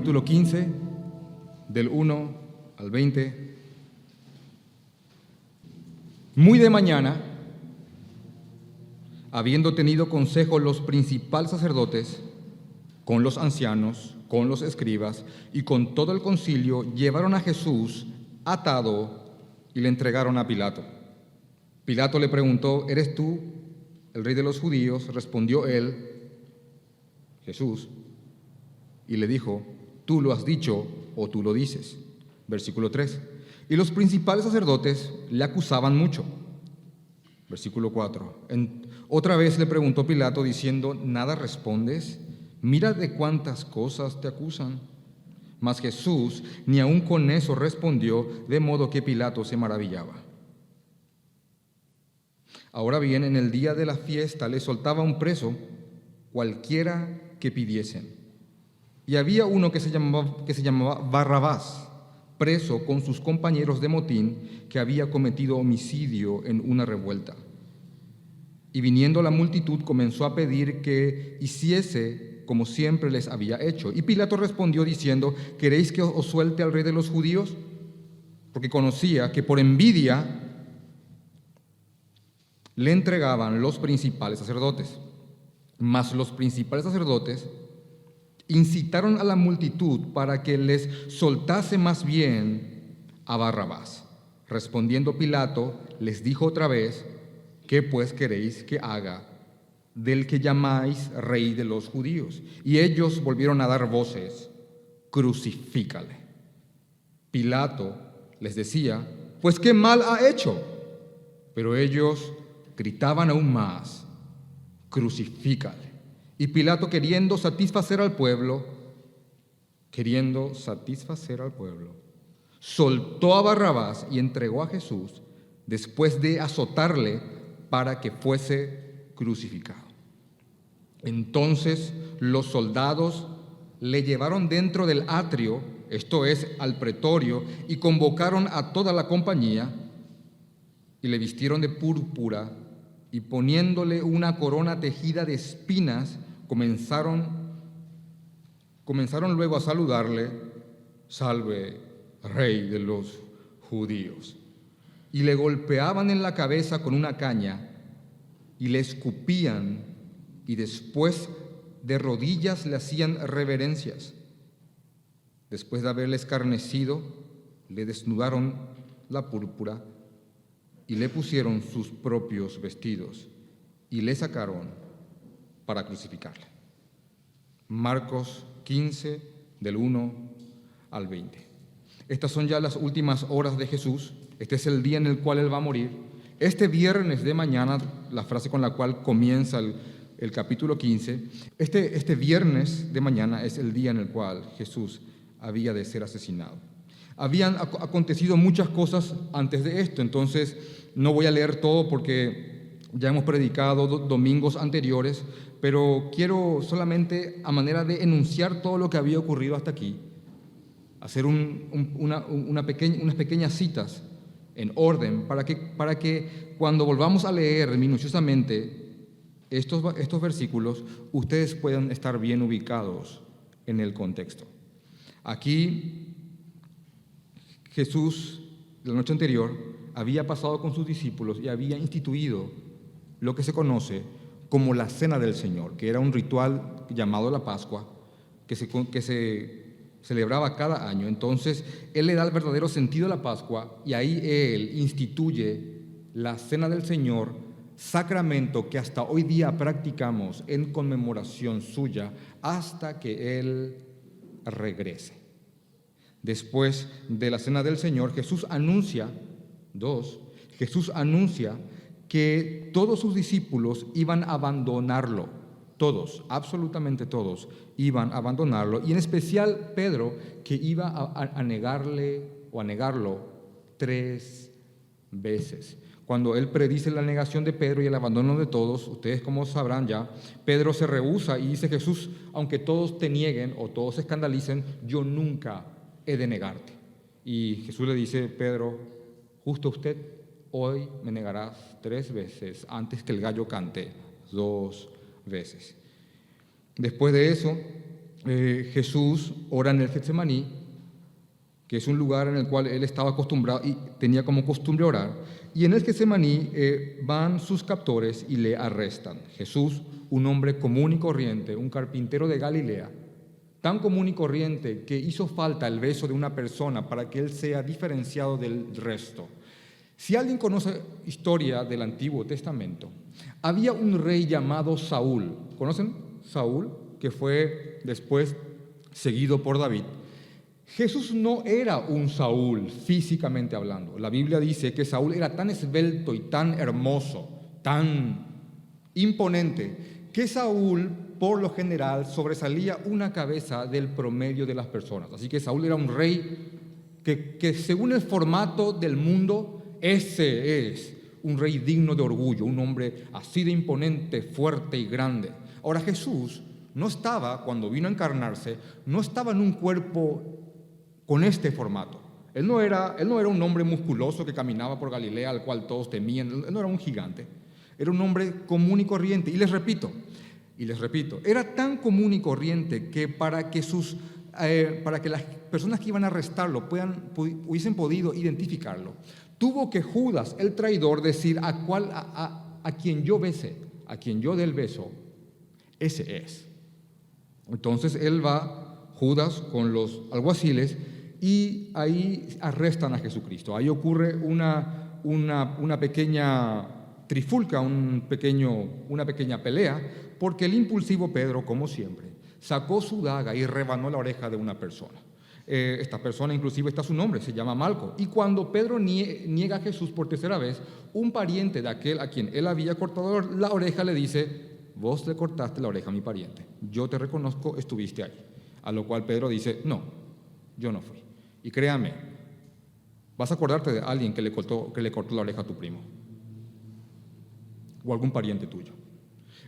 capítulo 15, del 1 al 20. Muy de mañana, habiendo tenido consejo los principales sacerdotes, con los ancianos, con los escribas y con todo el concilio, llevaron a Jesús atado y le entregaron a Pilato. Pilato le preguntó: ¿eres tú el rey de los judíos? Respondió él, Jesús, y le dijo: tú lo has dicho o tú lo dices. Versículo 3. Y los principales sacerdotes le acusaban mucho. Versículo 4. Otra vez le preguntó Pilato diciendo: ¿nada respondes? Mira de cuántas cosas te acusan. Mas Jesús ni aun con eso respondió, de modo que Pilato se maravillaba. Ahora bien, en el día de la fiesta le soltaba un preso, cualquiera que pidiesen. Y había uno que se llamaba Barrabás, preso con sus compañeros de motín, que había cometido homicidio en una revuelta. Y viniendo la multitud comenzó a pedir que hiciese como siempre les había hecho. Y Pilato respondió diciendo: ¿queréis que os suelte al rey de los judíos? Porque conocía que por envidia le entregaban los principales sacerdotes. Mas los principales sacerdotes incitaron a la multitud para que les soltase más bien a Barrabás. Respondiendo Pilato, les dijo otra vez: ¿qué pues queréis que haga del que llamáis rey de los judíos? Y ellos volvieron a dar voces: crucifícale. Pilato les decía: pues qué mal ha hecho. Pero ellos gritaban aún más: crucifícale. Y Pilato, queriendo satisfacer al pueblo, soltó a Barrabás y entregó a Jesús después de azotarle para que fuese crucificado. Entonces los soldados le llevaron dentro del atrio, esto es, al pretorio, y convocaron a toda la compañía y le vistieron de púrpura y poniéndole una corona tejida de espinas, comenzaron luego a saludarle: salve, rey de los judíos. Y le golpeaban en la cabeza con una caña y le escupían, y después de rodillas le hacían reverencias. Después de haberle escarnecido, le desnudaron la púrpura y le pusieron sus propios vestidos y le sacaron para crucificarle. Marcos 15, del 1 al 20. Estas son ya las últimas horas de Jesús. Este es el día en el cual Él va a morir. Este viernes de mañana, la frase con la cual comienza el capítulo 15, este viernes de mañana es el día en el cual Jesús había de ser asesinado. Habían acontecido muchas cosas antes de esto, entonces no voy a leer todo porque ya hemos predicado domingos anteriores, pero quiero solamente, a manera de enunciar todo lo que había ocurrido hasta aquí, hacer unas pequeñas citas en orden para que cuando volvamos a leer minuciosamente estos versículos, ustedes puedan estar bien ubicados en el contexto. Aquí Jesús, la noche anterior, había pasado con sus discípulos y había instituido lo que se conoce como la Cena del Señor, que era un ritual llamado la Pascua, que se celebraba cada año. Entonces, Él le da el verdadero sentido a la Pascua y ahí Él instituye la Cena del Señor, sacramento que hasta hoy día practicamos en conmemoración suya hasta que Él regrese. Después de la Cena del Señor, Jesús anuncia que todos sus discípulos iban a abandonarlo. Todos, absolutamente todos, iban a abandonarlo. Y en especial Pedro, que iba a negarlo 3 veces. Cuando él predice la negación de Pedro y el abandono de todos, ustedes como sabrán ya, Pedro se rehúsa y dice: Jesús, aunque todos te nieguen o todos se escandalicen, yo nunca he de negarte. Y Jesús le dice: Pedro, justo usted, hoy me negarás 3 veces antes que el gallo cante 2 veces. Después de eso, Jesús ora en el Getsemaní, que es un lugar en el cual él estaba acostumbrado y tenía como costumbre orar. Y en el Getsemaní van sus captores y le arrestan. Jesús, un hombre común y corriente, un carpintero de Galilea, tan común y corriente que hizo falta el beso de una persona para que él sea diferenciado del resto. Si alguien conoce historia del Antiguo Testamento, había un rey llamado Saúl. ¿Conocen Saúl? Que fue después seguido por David. Jesús no era un Saúl físicamente hablando. La Biblia dice que Saúl era tan esbelto y tan hermoso, tan imponente, que Saúl por lo general sobresalía una cabeza del promedio de las personas. Así que Saúl era un rey que según el formato del mundo, ese es un rey digno de orgullo, un hombre así de imponente, fuerte y grande. Ahora Jesús no estaba, cuando vino a encarnarse, no estaba en un cuerpo con este formato. Él no era un hombre musculoso que caminaba por Galilea al cual todos temían. Él no era un gigante. Era un hombre común y corriente. Y les repito, era tan común y corriente que para que las personas que iban a arrestarlo hubiesen podido identificarlo, tuvo que Judas, el traidor, decir a quien yo bese, a quien yo dé el beso, ese es. Entonces él va, Judas, con los alguaciles, y ahí arrestan a Jesucristo. Ahí ocurre una pequeña trifulca, una pequeña pelea, porque el impulsivo Pedro, como siempre, sacó su daga y rebanó la oreja de una persona. Esta persona, inclusive está su nombre, se llama Malco. Y cuando Pedro niega a Jesús por tercera vez, un pariente de aquel a quien él había cortado la oreja le dice: vos le cortaste la oreja a mi pariente, yo te reconozco, estuviste ahí. A lo cual Pedro dice: no, yo no fui. Y créame, vas a acordarte de alguien que le cortó la oreja a tu primo o algún pariente tuyo.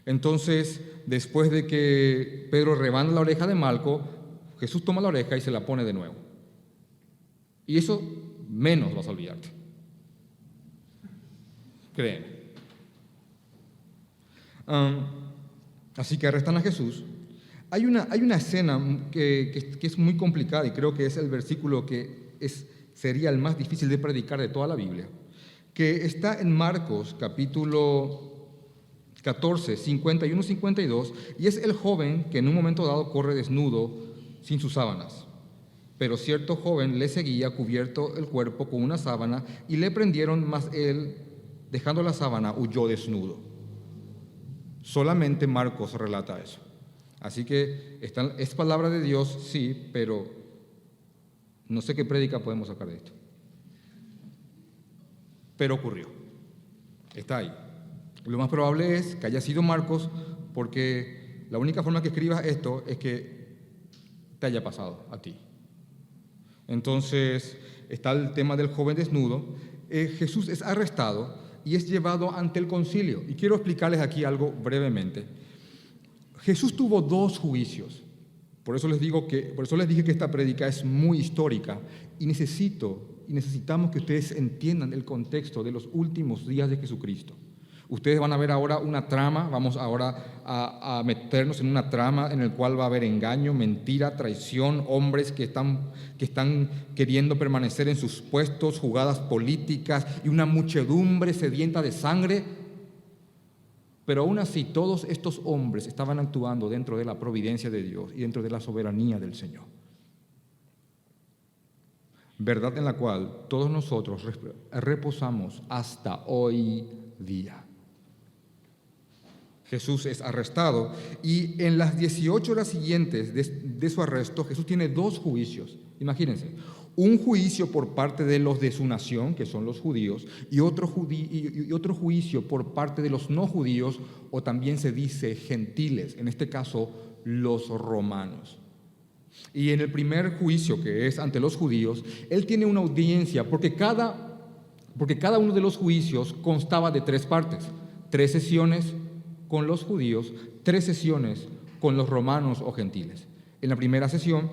Entonces, después de que Pedro rebana la oreja de Malco, Jesús toma la oreja y se la pone de nuevo. Y eso menos vas a olvidarte. Créeme. Así que arrestan a Jesús. Hay una escena que es muy complicada y creo que es el versículo que sería el más difícil de predicar de toda la Biblia, que está en Marcos capítulo 14, 51, 52, y es el joven que en un momento dado corre desnudo sin sus sábanas. Pero cierto joven le seguía cubierto el cuerpo con una sábana y le prendieron, mas él, dejando la sábana, huyó desnudo. Solamente Marcos relata eso. Así que es palabra de Dios, sí, pero no sé qué prédica podemos sacar de esto. Pero ocurrió. Está ahí. Lo más probable es que haya sido Marcos, porque la única forma que escribas esto es que te haya pasado a ti. Entonces, está el tema del joven desnudo. Jesús es arrestado y es llevado ante el concilio. Y quiero explicarles aquí algo brevemente. Jesús tuvo 2 juicios. Por eso les dije que esta prédica es muy histórica y necesitamos que ustedes entiendan el contexto de los últimos días de Jesucristo. Ustedes van a ver ahora una trama, vamos ahora a meternos en una trama en el cual va a haber engaño, mentira, traición, hombres que están queriendo permanecer en sus puestos, jugadas políticas y una muchedumbre sedienta de sangre. Pero aún así, todos estos hombres estaban actuando dentro de la providencia de Dios y dentro de la soberanía del Señor. Verdad en la cual todos nosotros reposamos hasta hoy día. Jesús es arrestado y en las 18 horas siguientes de su arresto, Jesús tiene 2 juicios. Imagínense, un juicio por parte de los de su nación, que son los judíos, y otro juicio por parte de los no judíos, o también se dice gentiles, en este caso los romanos. Y en el primer juicio, que es ante los judíos, él tiene una audiencia, porque cada uno de los juicios constaba de 3 partes, 3 sesiones con los judíos, 3 sesiones con los romanos o gentiles. En la primera sesión,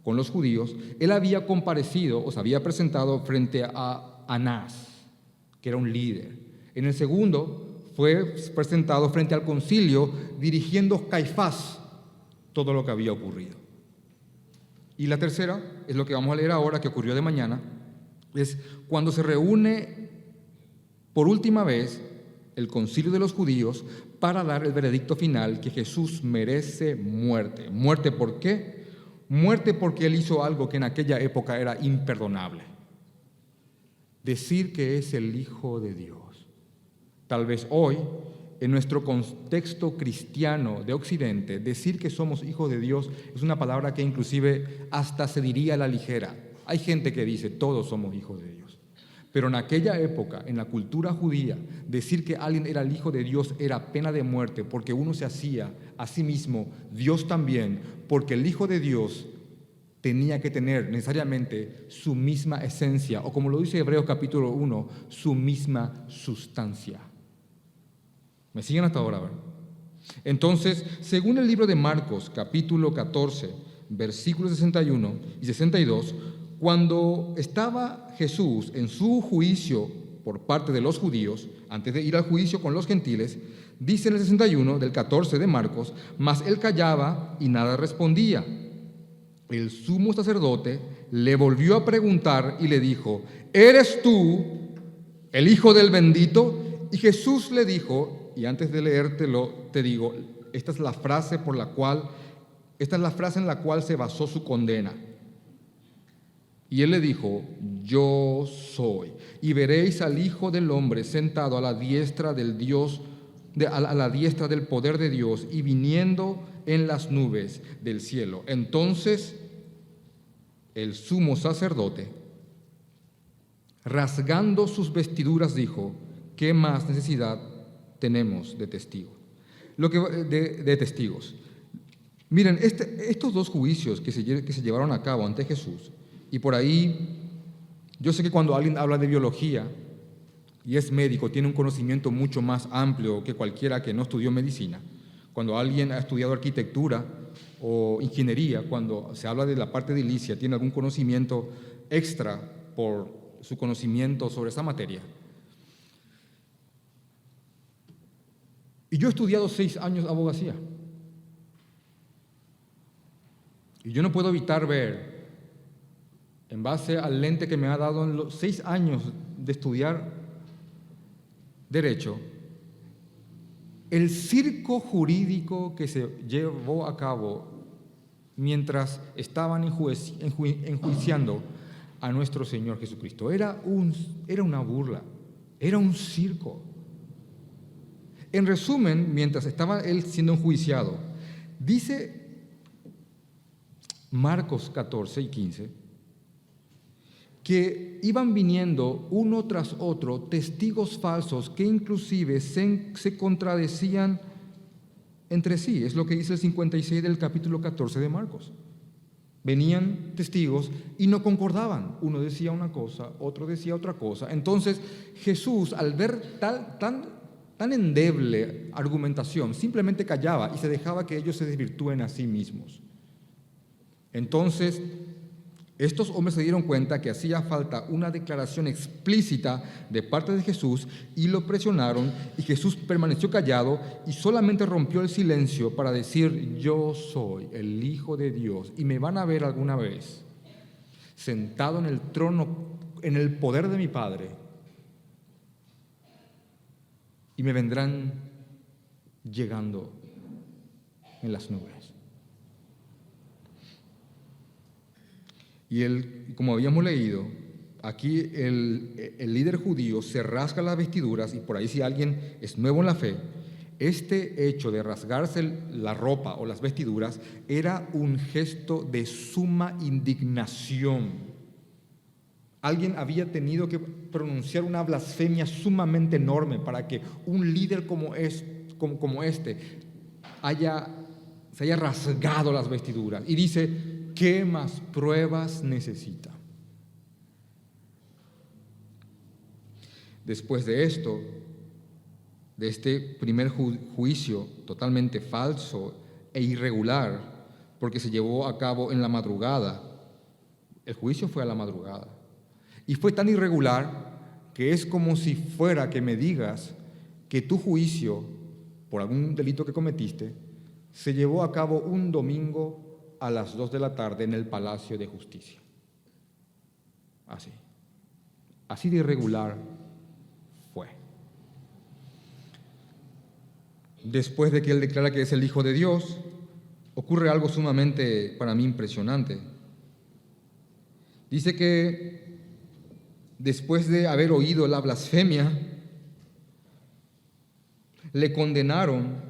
con los judíos, él había comparecido o se había presentado frente a Anás, que era un líder. En el segundo, fue presentado frente al concilio dirigiendo Caifás, todo lo que había ocurrido. Y la tercera es lo que vamos a leer ahora, que ocurrió de mañana, es cuando se reúne por última vez el concilio de los judíos para dar el veredicto final que Jesús merece muerte. ¿Muerte por qué? Muerte porque Él hizo algo que en aquella época era imperdonable. Decir que es el Hijo de Dios. Tal vez hoy, en nuestro contexto cristiano de Occidente, decir que somos hijos de Dios es una palabra que inclusive hasta se diría a la ligera. Hay gente que dice, todos somos hijos de Dios. Pero en aquella época, en la cultura judía, decir que alguien era el Hijo de Dios era pena de muerte, porque uno se hacía a sí mismo Dios también, porque el Hijo de Dios tenía que tener necesariamente su misma esencia, o como lo dice Hebreos capítulo 1, su misma sustancia. ¿Me siguen hasta ahora? ¿Verdad? Entonces, según el libro de Marcos, capítulo 14, versículos 61 y 62, cuando estaba Jesús en su juicio por parte de los judíos, antes de ir al juicio con los gentiles, dice en el 61 del 14 de Marcos, mas él callaba y nada respondía. El sumo sacerdote le volvió a preguntar y le dijo, ¿eres tú el Hijo del bendito? Y Jesús le dijo, y antes de leértelo te digo, esta es la frase en la cual se basó su condena. Y él le dijo, yo soy, y veréis al Hijo del Hombre sentado a la diestra del Dios, a la diestra del poder de Dios, y viniendo en las nubes del cielo. Entonces el sumo sacerdote, rasgando sus vestiduras, dijo, ¿qué más necesidad tenemos de testigos? De testigos. Miren, estos dos juicios que se llevaron a cabo ante Jesús, y por ahí, yo sé que cuando alguien habla de biología y es médico, tiene un conocimiento mucho más amplio que cualquiera que no estudió medicina. Cuando alguien ha estudiado arquitectura o ingeniería, cuando se habla de la parte edilicia, tiene algún conocimiento extra por su conocimiento sobre esa materia. Y yo he estudiado 6 años abogacía. Y yo no puedo evitar ver, en base al lente que me ha dado en los 6 años de estudiar Derecho, el circo jurídico que se llevó a cabo mientras estaban enjuiciando a nuestro Señor Jesucristo. Era una burla, era un circo. En resumen, mientras estaba Él siendo enjuiciado, dice Marcos 14 y 15, que iban viniendo uno tras otro testigos falsos que inclusive se contradecían entre sí. Es lo que dice el 56 del capítulo 14 de Marcos. Venían testigos y no concordaban. Uno decía una cosa, otro decía otra cosa. Entonces Jesús, al ver tan endeble argumentación, simplemente callaba y se dejaba que ellos se desvirtúen a sí mismos. Entonces, estos hombres se dieron cuenta que hacía falta una declaración explícita de parte de Jesús y lo presionaron, y Jesús permaneció callado y solamente rompió el silencio para decir, yo soy el Hijo de Dios y me van a ver alguna vez sentado en el trono, en el poder de mi Padre, y me vendrán llegando en las nubes. Y él, como habíamos leído, aquí el líder judío se rasga las vestiduras, y por ahí si alguien es nuevo en la fe, este hecho de rasgarse la ropa o las vestiduras era un gesto de suma indignación. Alguien había tenido que pronunciar una blasfemia sumamente enorme para que un líder como este se haya rasgado las vestiduras. Y dice, ¿qué más pruebas necesita? Después de esto, de este primer juicio totalmente falso e irregular, porque se llevó a cabo en la madrugada, el juicio fue a la madrugada, y fue tan irregular que es como si fuera que me digas que tu juicio por algún delito que cometiste se llevó a cabo un domingo a las 2 de la tarde en el Palacio de Justicia. Así de irregular fue. Después de que él declara que es el Hijo de Dios, ocurre algo sumamente para mí impresionante. Dice que después de haber oído la blasfemia, le condenaron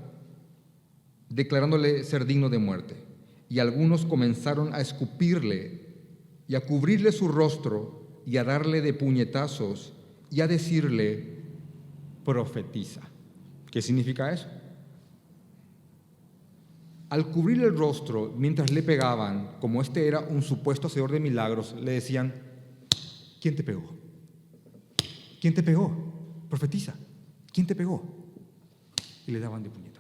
declarándole ser digno de muerte. Y algunos comenzaron a escupirle y a cubrirle su rostro y a darle de puñetazos y a decirle: profetiza. ¿Qué significa eso? Al cubrirle el rostro mientras le pegaban, como este era un supuesto hacedor de milagros, le decían: ¿quién te pegó? ¿Quién te pegó? Profetiza. ¿Quién te pegó? Y le daban de puñetazos.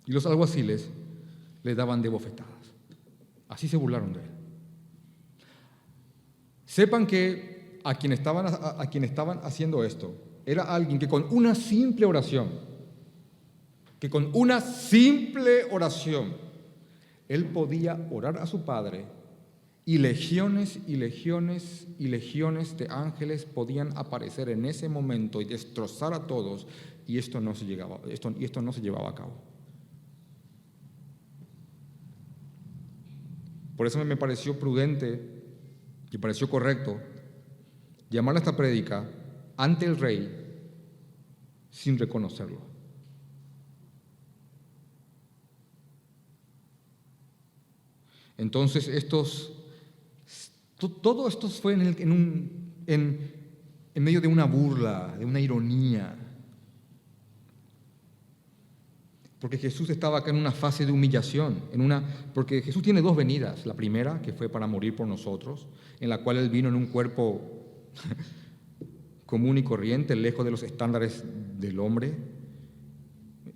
Y los alguaciles le daban de bofetadas. Así se burlaron de él. Sepan que a quien estaban haciendo esto era alguien que con una simple oración, él podía orar a su Padre, y legiones y legiones y legiones de ángeles podían aparecer en ese momento y destrozar a todos, y esto no se llevaba a cabo. Por eso me pareció prudente y pareció correcto llamar a esta prédica ante el rey sin reconocerlo. Entonces todo esto fue en medio de una burla, de una ironía, porque Jesús estaba acá en una fase de humillación, porque Jesús tiene dos venidas. La primera, que fue para morir por nosotros, en la cual Él vino en un cuerpo común y corriente, lejos de los estándares del hombre,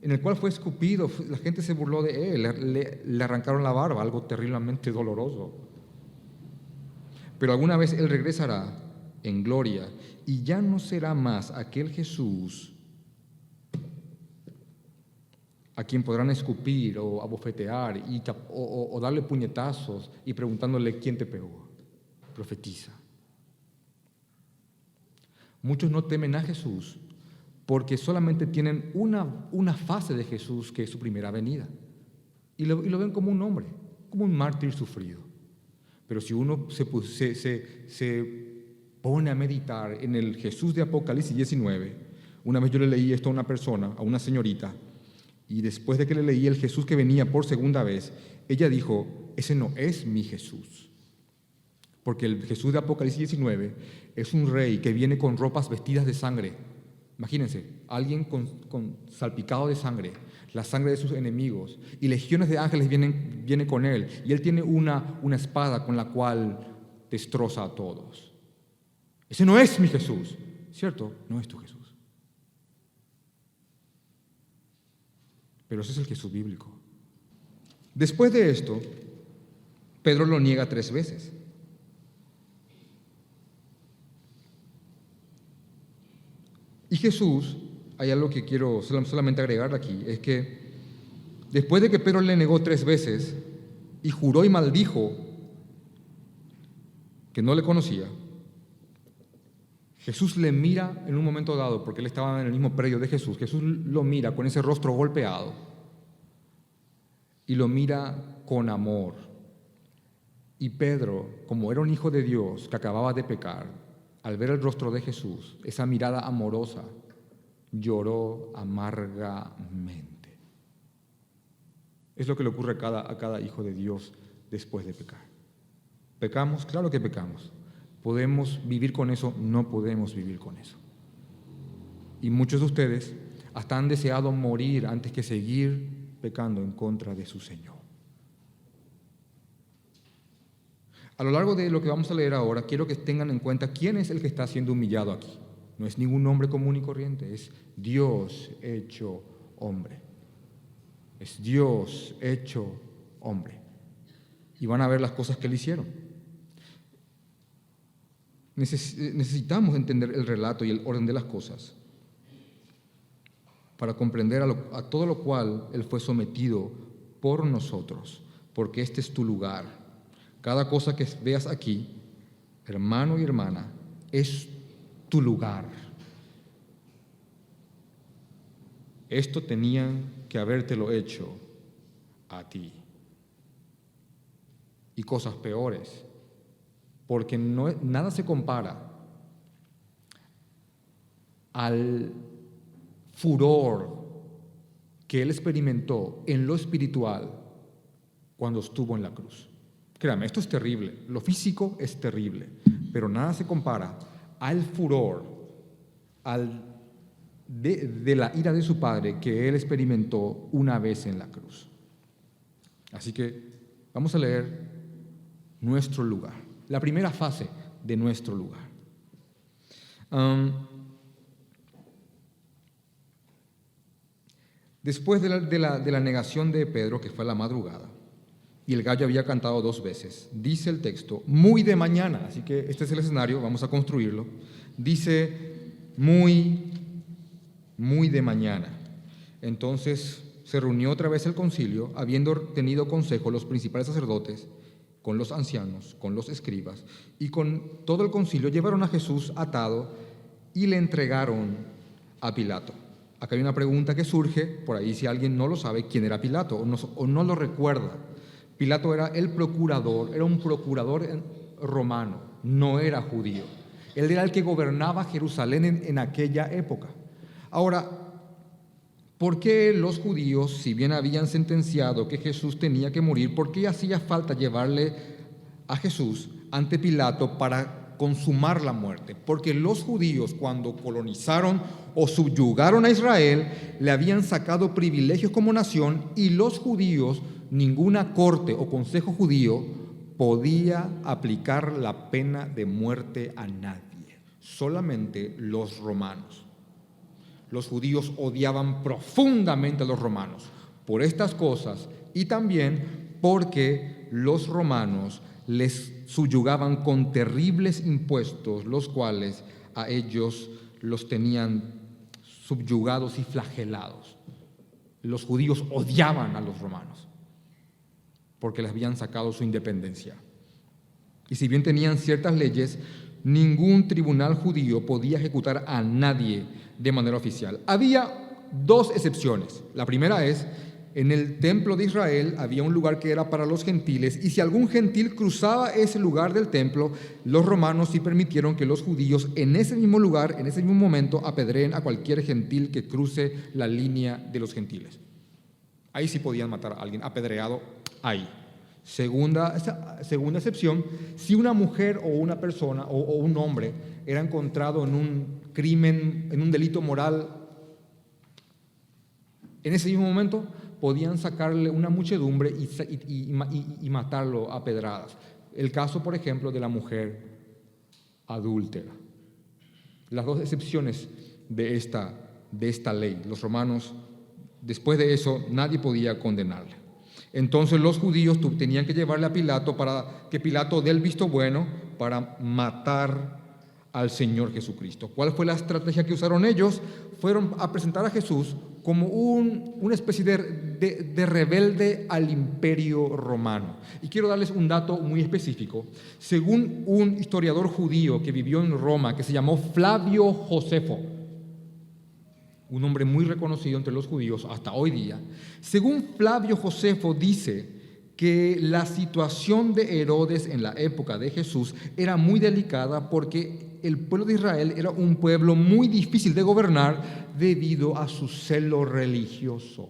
en el cual fue escupido, la gente se burló de Él, le arrancaron la barba, algo terriblemente doloroso. Pero alguna vez Él regresará en gloria, y ya no será más aquel Jesús a quien podrán escupir o abofetear o darle puñetazos y preguntándole: ¿quién te pegó? Profetiza. Muchos no temen a Jesús porque solamente tienen una fase de Jesús, que es su primera venida, y lo ven como un hombre, como un mártir sufrido. Pero si uno se pone a meditar en el Jesús de Apocalipsis 19, una vez yo le leí esto a una persona, a una señorita, y después de que le leí el Jesús que venía por segunda vez, ella dijo: ese no es mi Jesús. Porque el Jesús de Apocalipsis 19 es un rey que viene con ropas vestidas de sangre. Imagínense, alguien con salpicado de sangre, la sangre de sus enemigos, y legiones de ángeles vienen con él, y él tiene una espada con la cual destroza a todos. Ese no es mi Jesús, ¿cierto? No es tu Jesús. Pero ese es el Jesús bíblico. Después de esto, Pedro lo niega 3 veces. Y Jesús, hay algo que quiero solamente agregar aquí, es que después de que Pedro le negó 3 veces y juró y maldijo que no le conocía, Jesús le mira en un momento dado, porque él estaba en el mismo predio de Jesús. Jesús lo mira con ese rostro golpeado y lo mira con amor. Y Pedro, como era un hijo de Dios que acababa de pecar, al ver el rostro de Jesús, esa mirada amorosa, lloró amargamente. Es lo que le ocurre a cada hijo de Dios después de pecar. ¿Pecamos? Claro que pecamos. ¿Podemos vivir con eso? No podemos vivir con eso. Y muchos de ustedes hasta han deseado morir antes que seguir pecando en contra de su Señor. A lo largo de lo que vamos a leer ahora, quiero que tengan en cuenta quién es el que está siendo humillado aquí. No es ningún hombre común y corriente, es Dios hecho hombre. Es Dios hecho hombre. Y van a ver las cosas que le hicieron. Necesitamos entender el relato y el orden de las cosas. para comprender a todo lo cual Él fue sometido por nosotros, porque este es tu lugar. Cada cosa que veas aquí, hermano y hermana, es tu lugar. Esto tenían que habértelo hecho a ti. Y cosas peores, porque nada se compara al furor que Él experimentó en lo espiritual cuando estuvo en la cruz. Créame, esto es terrible, lo físico es terrible, pero nada se compara al furor, de la ira de su Padre que Él experimentó una vez en la cruz. Así que vamos a leer nuestro lugar, la primera fase de nuestro lugar. Después de la negación de Pedro, que fue a la madrugada, y el gallo había cantado 2 veces, dice el texto, muy de mañana, así que este es el escenario, vamos a construirlo, dice muy de mañana. Entonces se reunió otra vez el concilio, habiendo tenido consejo los principales sacerdotes, con los ancianos, con los escribas, y con todo el concilio llevaron a Jesús atado y le entregaron a Pilato. Acá hay una pregunta que surge, por ahí si alguien no lo sabe, ¿quién era Pilato? O no lo recuerda. Pilato era el procurador, era un procurador romano, no era judío. Él era el que gobernaba Jerusalén en aquella época. Ahora, ¿por qué los judíos, si bien habían sentenciado que Jesús tenía que morir, por qué hacía falta llevarle a Jesús ante Pilato para consumar la muerte? Porque los judíos, cuando colonizaron o subyugaron a Israel, le habían sacado privilegios como nación, y los judíos, ninguna corte o consejo judío podía aplicar la pena de muerte a nadie, solamente los romanos. Los judíos odiaban profundamente a los romanos por estas cosas, y también porque los romanos les subyugaban con terribles impuestos, los cuales a ellos los tenían subyugados y flagelados. Los judíos odiaban a los romanos porque les habían sacado su independencia. Y si bien tenían ciertas leyes, ningún tribunal judío podía ejecutar a nadie de manera oficial. Había 2 excepciones. La primera es, en el templo de Israel había un lugar que era para los gentiles, y si algún gentil cruzaba ese lugar del templo, los romanos sí permitieron que los judíos en ese mismo lugar, en ese mismo momento, apedreen a cualquier gentil que cruce la línea de los gentiles. Ahí sí podían matar a alguien apedreado, ahí. Segunda excepción, si una mujer o una persona o un hombre era encontrado en un crimen, en un delito moral, en ese mismo momento podían sacarle una muchedumbre y matarlo a pedradas. El caso, por ejemplo, de la mujer adúltera. Las 2 excepciones de esta ley. Los romanos, después de eso, nadie podía condenarle. Entonces los judíos tenían que llevarle a Pilato para que Pilato dé el visto bueno para matar al Señor Jesucristo. ¿Cuál fue la estrategia que usaron ellos? Fueron a presentar a Jesús como una especie de rebelde al imperio romano. Y quiero darles un dato muy específico. Según un historiador judío que vivió en Roma, que se llamó Flavio Josefo, un hombre muy reconocido entre los judíos hasta hoy día, según Flavio Josefo dice que la situación de Herodes en la época de Jesús era muy delicada porque el pueblo de Israel era un pueblo muy difícil de gobernar debido a su celo religioso.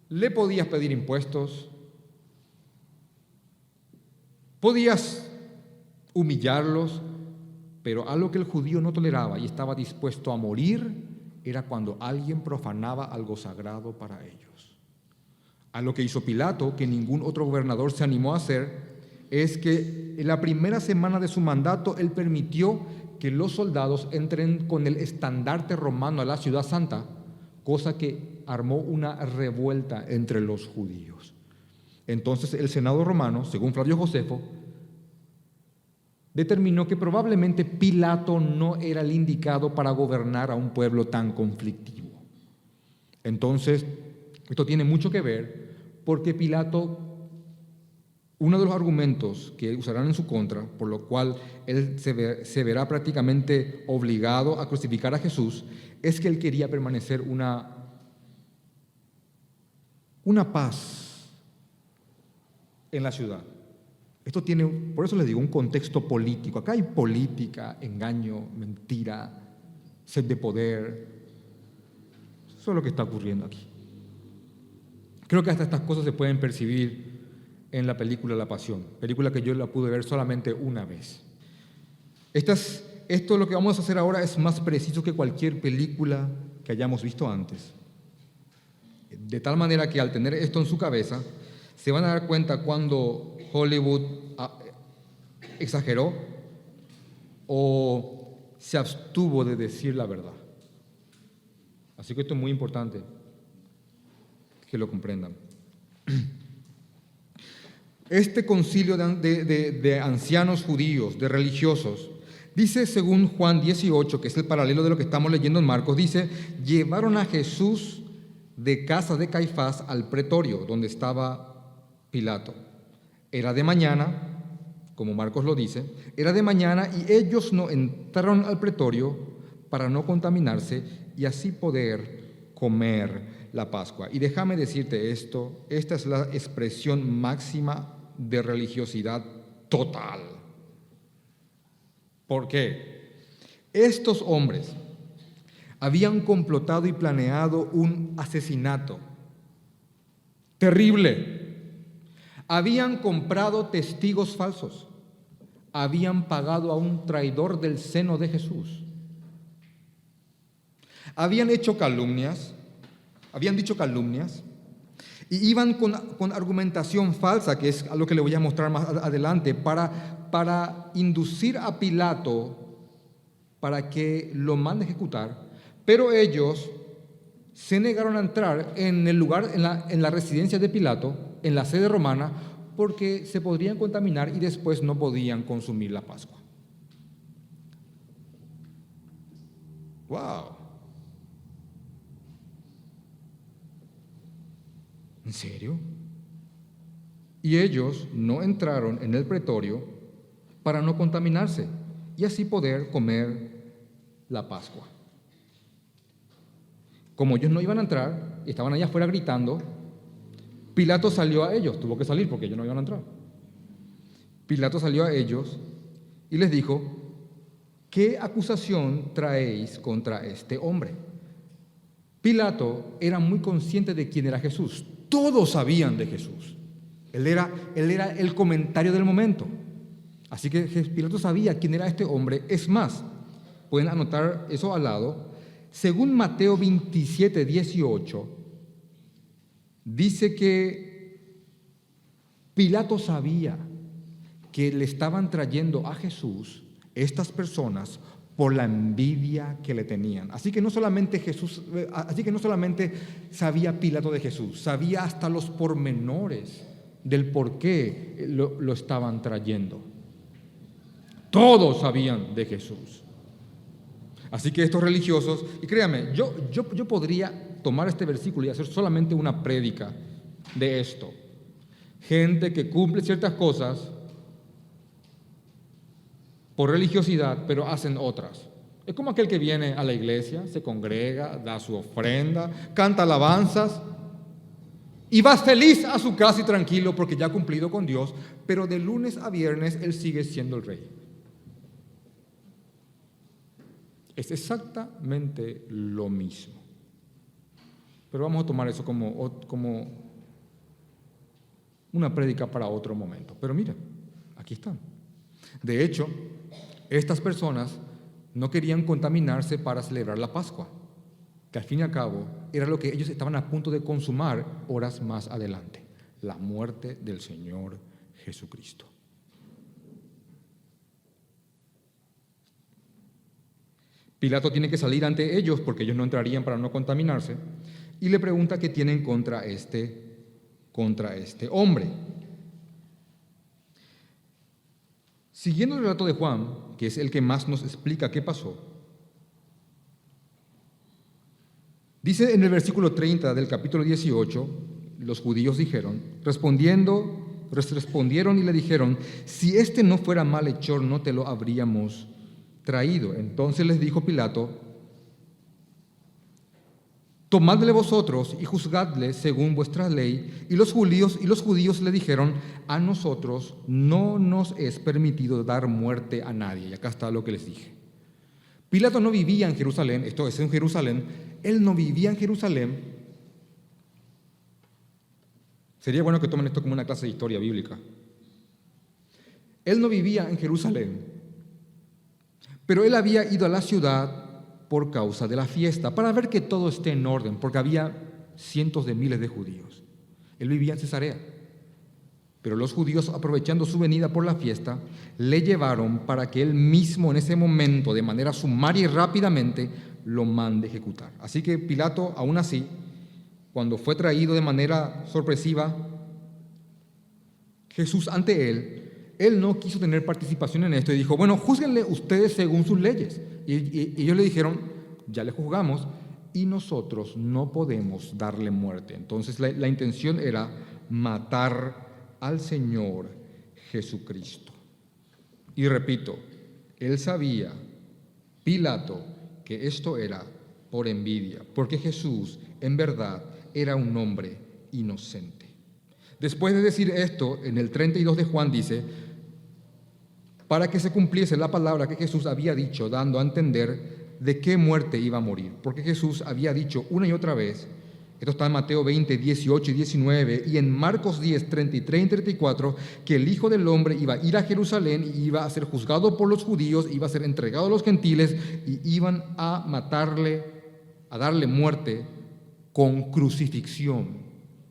Le podías pedir impuestos, podías humillarlos, pero algo que el judío no toleraba y estaba dispuesto a morir era cuando alguien profanaba algo sagrado para ellos. A lo que hizo Pilato, que ningún otro gobernador se animó a hacer, es que en la primera semana de su mandato él permitió que los soldados entren con el estandarte romano a la ciudad santa, cosa que armó una revuelta entre los judíos. Entonces el Senado romano, según Flavio Josefo, determinó que probablemente Pilato no era el indicado para gobernar a un pueblo tan conflictivo. Entonces, esto tiene mucho que ver porque Pilato, uno de los argumentos que usarán en su contra, por lo cual él se verá prácticamente obligado a crucificar a Jesús, es que él quería permanecer una paz en la ciudad. Esto tiene, por eso les digo, un contexto político. Acá hay política, engaño, mentira, sed de poder. Eso es lo que está ocurriendo aquí. Creo que hasta estas cosas se pueden percibir en la película La Pasión, película que yo la pude ver solamente una vez. Esto lo que vamos a hacer ahora es más preciso que cualquier película que hayamos visto antes. De tal manera que al tener esto en su cabeza, se van a dar cuenta cuando Hollywood exageró o se abstuvo de decir la verdad. Así que esto es muy importante que lo comprendan. Este concilio de ancianos judíos, de religiosos, dice según Juan 18, que es el paralelo de lo que estamos leyendo en Marcos, dice, llevaron a Jesús de casa de Caifás al pretorio, donde estaba Pilato. Era de mañana, como Marcos lo dice, era de mañana y ellos no entraron al pretorio para no contaminarse y así poder comer la Pascua. Y déjame decirte esto, esta es la expresión máxima de religiosidad total. ¿Por qué? Estos hombres habían complotado y planeado un asesinato terrible. Habían comprado testigos falsos. Habían pagado a un traidor del seno de Jesús. Habían hecho calumnias, habían dicho calumnias y iban con argumentación falsa, que es a lo que le voy a mostrar más adelante, para inducir a Pilato para que lo mande a ejecutar. Pero ellos se negaron a entrar en el lugar, en la residencia de Pilato, en la sede romana, porque se podrían contaminar y después no podían consumir la Pascua. ¡Wow! ¿En serio? Y ellos no entraron en el pretorio para no contaminarse y así poder comer la Pascua. Como ellos no iban a entrar, estaban allá afuera gritando, Pilato salió a ellos, tuvo que salir porque ellos no iban a entrar. Pilato salió a ellos y les dijo, ¿qué acusación traéis contra este hombre? Pilato era muy consciente de quién era Jesús. Todos sabían de Jesús. Él era el comentario del momento. Así que Pilato sabía quién era este hombre. Es más, pueden anotar eso al lado. Según Mateo 27, 18, dice que Pilato sabía que le estaban trayendo a Jesús estas personas por la envidia que le tenían. Así que no solamente sabía Pilato de Jesús, sabía hasta los pormenores del por qué lo estaban trayendo. Todos sabían de Jesús. Así que estos religiosos, y créanme, yo podría tomar este versículo y hacer solamente una prédica de esto. Gente que cumple ciertas cosas por religiosidad, pero hacen otras. Es como aquel que viene a la iglesia, se congrega, da su ofrenda, canta alabanzas y va feliz a su casa y tranquilo porque ya ha cumplido con Dios, pero de lunes a viernes él sigue siendo el rey. Es exactamente lo mismo. Pero vamos a tomar eso como una prédica para otro momento. Pero miren, aquí están. De hecho, estas personas no querían contaminarse para celebrar la Pascua, que al fin y al cabo era lo que ellos estaban a punto de consumar horas más adelante, la muerte del Señor Jesucristo. Pilato tiene que salir ante ellos porque ellos no entrarían para no contaminarse y le pregunta qué tienen contra este hombre. Siguiendo el relato de Juan, que es el que más nos explica qué pasó, dice en el versículo 30 del capítulo 18, los judíos respondieron y le dijeron: si este no fuera malhechor, no te lo habríamos traído. Entonces les dijo Pilato: tomadle vosotros y juzgadle según vuestra ley. Y los judíos le dijeron: a nosotros no nos es permitido dar muerte a nadie. Y acá está lo que les dije. Pilato no vivía en Jerusalén, esto es en Jerusalén. Él no vivía en Jerusalén. Sería bueno que tomen esto como una clase de historia bíblica. Él no vivía en Jerusalén, pero él había ido a la ciudad por causa de la fiesta, para ver que todo esté en orden, porque había cientos de miles de judíos. Él vivía en Cesarea, pero los judíos, aprovechando su venida por la fiesta, le llevaron para que él mismo en ese momento, de manera sumaria y rápidamente, lo mande ejecutar. Así que Pilato, aún así, cuando fue traído de manera sorpresiva Jesús ante él no quiso tener participación en esto y dijo: bueno, júzguenle ustedes según sus leyes. Y ellos le dijeron: ya le juzgamos y nosotros no podemos darle muerte. Entonces la intención era matar al Señor Jesucristo. Y repito, él sabía, Pilato, que esto era por envidia, porque Jesús en verdad era un hombre inocente. Después de decir esto, en el 32 de Juan dice: para que se cumpliese la palabra que Jesús había dicho, dando a entender de qué muerte iba a morir. Porque Jesús había dicho una y otra vez, esto está en Mateo 20, 18 y 19, y en Marcos 10, 33 y 34, que el Hijo del Hombre iba a ir a Jerusalén y iba a ser juzgado por los judíos, iba a ser entregado a los gentiles y iban a matarle, a darle muerte con crucifixión,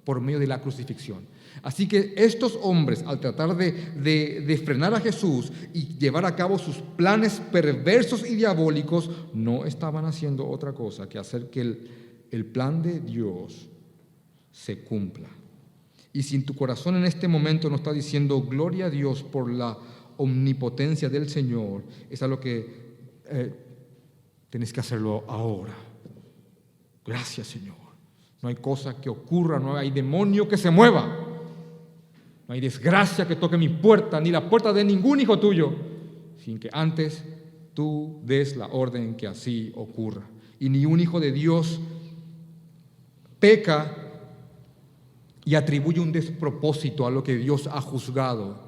por medio de la crucifixión. Así que estos hombres, al tratar de frenar a Jesús y llevar a cabo sus planes perversos y diabólicos, no estaban haciendo otra cosa que hacer que el plan de Dios se cumpla. Y si en tu corazón en este momento no está diciendo gloria a Dios por la omnipotencia del Señor, es algo que tenés que hacerlo ahora. Gracias, Señor. No hay cosa que ocurra, no hay demonio que se mueva. No hay desgracia que toque mi puerta, ni la puerta de ningún hijo tuyo, sin que antes tú des la orden que así ocurra. Y ni un hijo de Dios peca y atribuye un despropósito a lo que Dios ha juzgado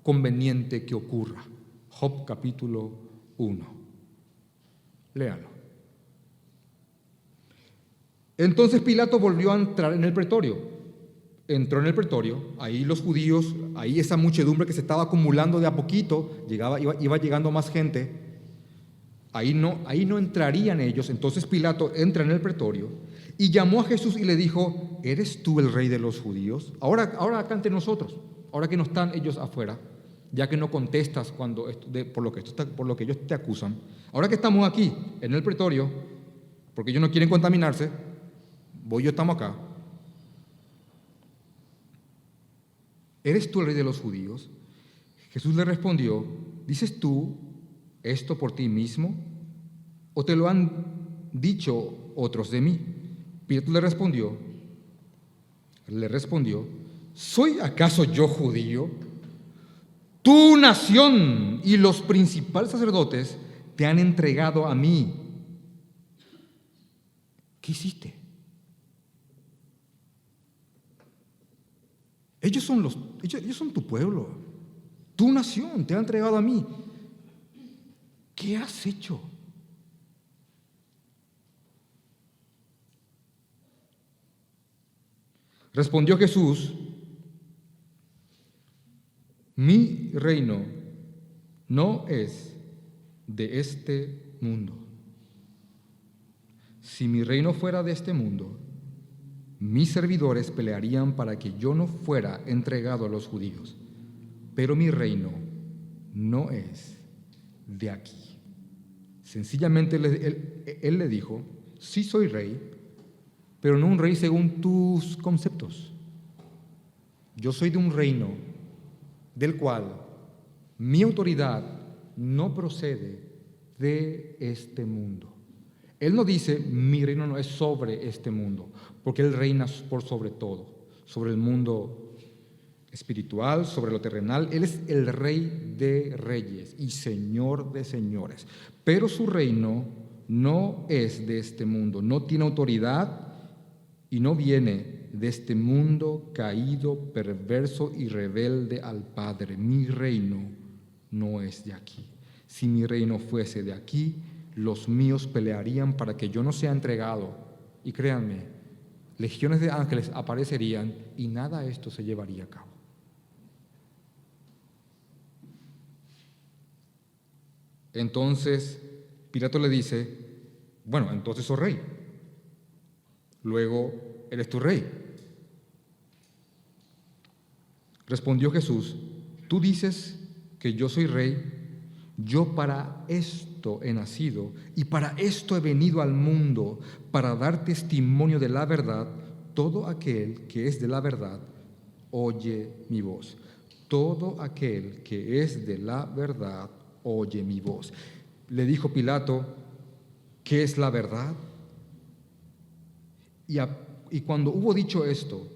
conveniente que ocurra. Job capítulo 1. Léalo. Entonces Pilato volvió a entrar en el pretorio. Entró en el pretorio, ahí los judíos, ahí esa muchedumbre que se estaba acumulando de a poquito, iba llegando más gente, ahí no entrarían ellos. Entonces Pilato entra en el pretorio y llamó a Jesús y le dijo: ¿eres tú el rey de los judíos? Ahora acá ante nosotros, ahora que no están ellos afuera, ya que no contestas por lo que ellos te acusan, ahora que estamos aquí en el pretorio, porque ellos no quieren contaminarse, vos y yo estamos acá. ¿Eres tú el rey de los judíos? Jesús le respondió: ¿dices tú esto por ti mismo? ¿O te lo han dicho otros de mí? Pilato le respondió: ¿soy acaso yo judío? Tu nación y los principales sacerdotes te han entregado a mí. ¿Qué hiciste? Ellos son tu pueblo, tu nación te ha entregado a mí. ¿Qué has hecho? Respondió Jesús: mi reino no es de este mundo. Si mi reino fuera de este mundo, mis servidores pelearían para que yo no fuera entregado a los judíos, pero mi reino no es de aquí. Sencillamente él le dijo: sí soy rey, pero no un rey según tus conceptos. Yo soy de un reino del cual mi autoridad no procede de este mundo. Él no dice, mi reino no es sobre este mundo, porque Él reina por sobre todo, sobre el mundo espiritual, sobre lo terrenal. Él es el Rey de reyes y Señor de señores. Pero su reino no es de este mundo, no tiene autoridad y no viene de este mundo caído, perverso y rebelde al Padre. Mi reino no es de aquí. Si mi reino fuese de aquí, los míos pelearían para que yo no sea entregado. Y créanme, legiones de ángeles aparecerían y nada de esto se llevaría a cabo. Entonces Pilato le dice, bueno, entonces sos rey. Luego, eres tu rey. Respondió Jesús, tú dices que yo soy rey. Yo para esto he nacido y para esto he venido al mundo, para dar testimonio de la verdad. Todo aquel que es de la verdad oye mi voz. Todo aquel que es de la verdad oye mi voz. Le dijo Pilato, ¿qué es la verdad? Y cuando hubo dicho esto,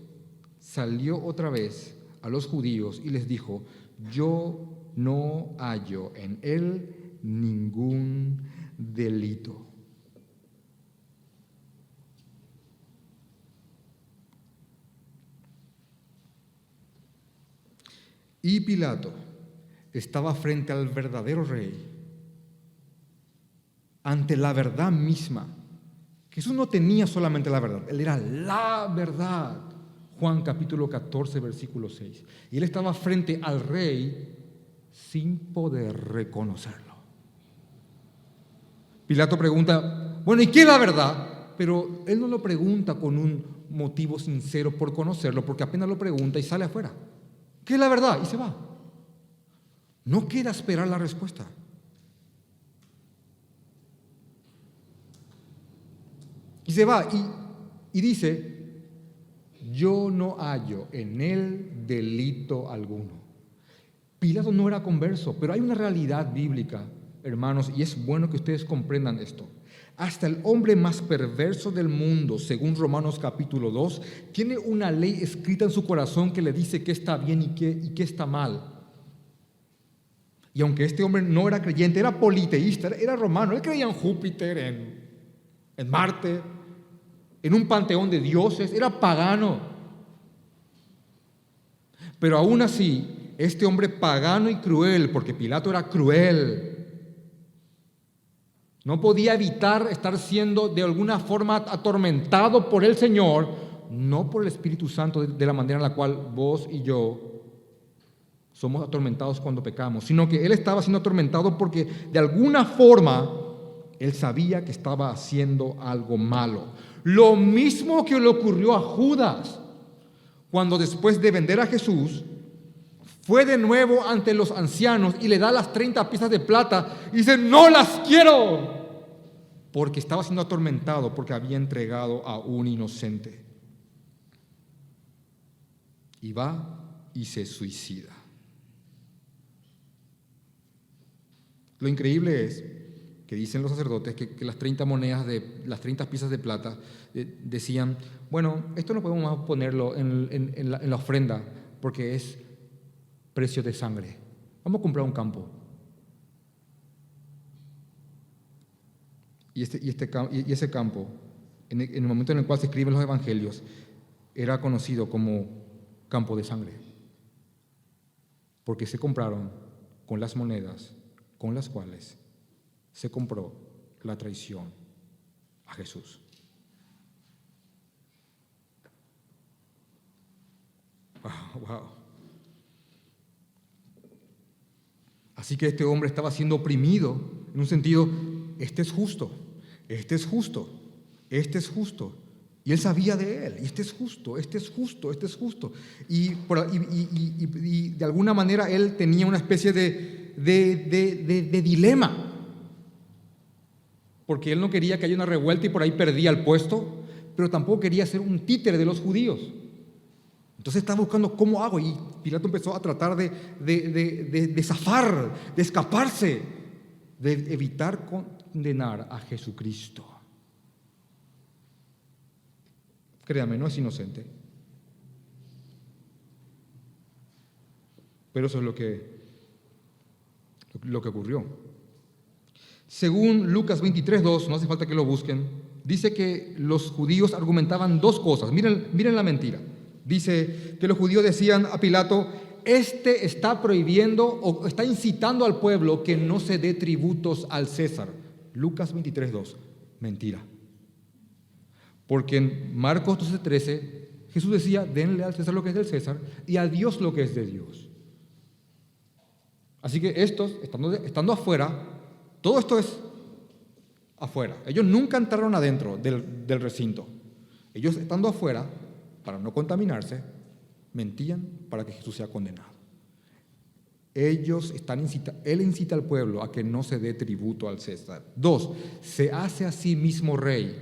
salió otra vez a los judíos y les dijo, yo no hallo en él ningún delito. Y Pilato estaba frente al verdadero rey, ante la verdad misma. Jesús no tenía solamente la verdad, Él era la verdad. Juan capítulo 14, versículo 6. Y Él estaba frente al rey sin poder reconocerlo. Pilato pregunta, bueno, ¿y qué es la verdad? Pero Él no lo pregunta con un motivo sincero por conocerlo, porque apenas lo pregunta y sale afuera. ¿Qué es la verdad? Y se va. No queda esperar la respuesta. Y se va y dice, yo no hallo en él delito alguno. Pilato no era converso, pero hay una realidad bíblica, hermanos, y es bueno que ustedes comprendan esto. Hasta el hombre más perverso del mundo, según Romanos capítulo 2, tiene una ley escrita en su corazón que le dice qué está bien y qué está mal. Y aunque este hombre no era creyente, era politeísta, era romano, él creía en Júpiter, en Marte, en un panteón de dioses, era pagano. Pero aún así, este hombre pagano y cruel, porque Pilato era cruel, no podía evitar estar siendo de alguna forma atormentado por el Señor, no por el Espíritu Santo de la manera en la cual vos y yo somos atormentados cuando pecamos, sino que él estaba siendo atormentado porque de alguna forma él sabía que estaba haciendo algo malo. Lo mismo que le ocurrió a Judas, cuando después de vender a Jesús, fue de nuevo ante los ancianos y le da las 30 piezas de plata y dice, no las quiero, porque estaba siendo atormentado porque había entregado a un inocente. Y va y se suicida. Lo increíble es que dicen los sacerdotes que las 30 monedas las 30 piezas de plata decían, bueno, esto no podemos ponerlo en la ofrenda porque es precio de sangre. Vamos a comprar un campo. Y ese campo, en el momento en el cual se escriben los evangelios, era conocido como campo de sangre, porque se compraron con las monedas con las cuales se compró la traición a Jesús. Wow. Así que este hombre estaba siendo oprimido en un sentido, este es justo, este es justo, este es justo. Y él sabía de él, y este es justo, este es justo, este es justo. Y de alguna manera él tenía una especie de dilema, porque él no quería que haya una revuelta y por ahí perdía el puesto, pero tampoco quería ser un títere de los judíos. Entonces estaba buscando cómo hago, y Pilato empezó a tratar de zafar, de escaparse, de evitar condenar a Jesucristo. Créame, no es inocente. Pero eso es lo que ocurrió. Según Lucas 23:2, no hace falta que lo busquen, dice que los judíos argumentaban dos cosas. Miren la mentira. Dice que los judíos decían a Pilato: este está prohibiendo o está incitando al pueblo que no se dé tributos al César. Lucas 23:2, mentira. Porque en Marcos 12:13 Jesús decía: denle al César lo que es del César y a Dios lo que es de Dios. Así que estos, estando afuera, todo esto es afuera. Ellos nunca entraron adentro del recinto. Ellos, estando afuera, para no contaminarse, mentían para que Jesús sea condenado. Él incita al pueblo a que no se dé tributo al César. 2, se hace a sí mismo rey.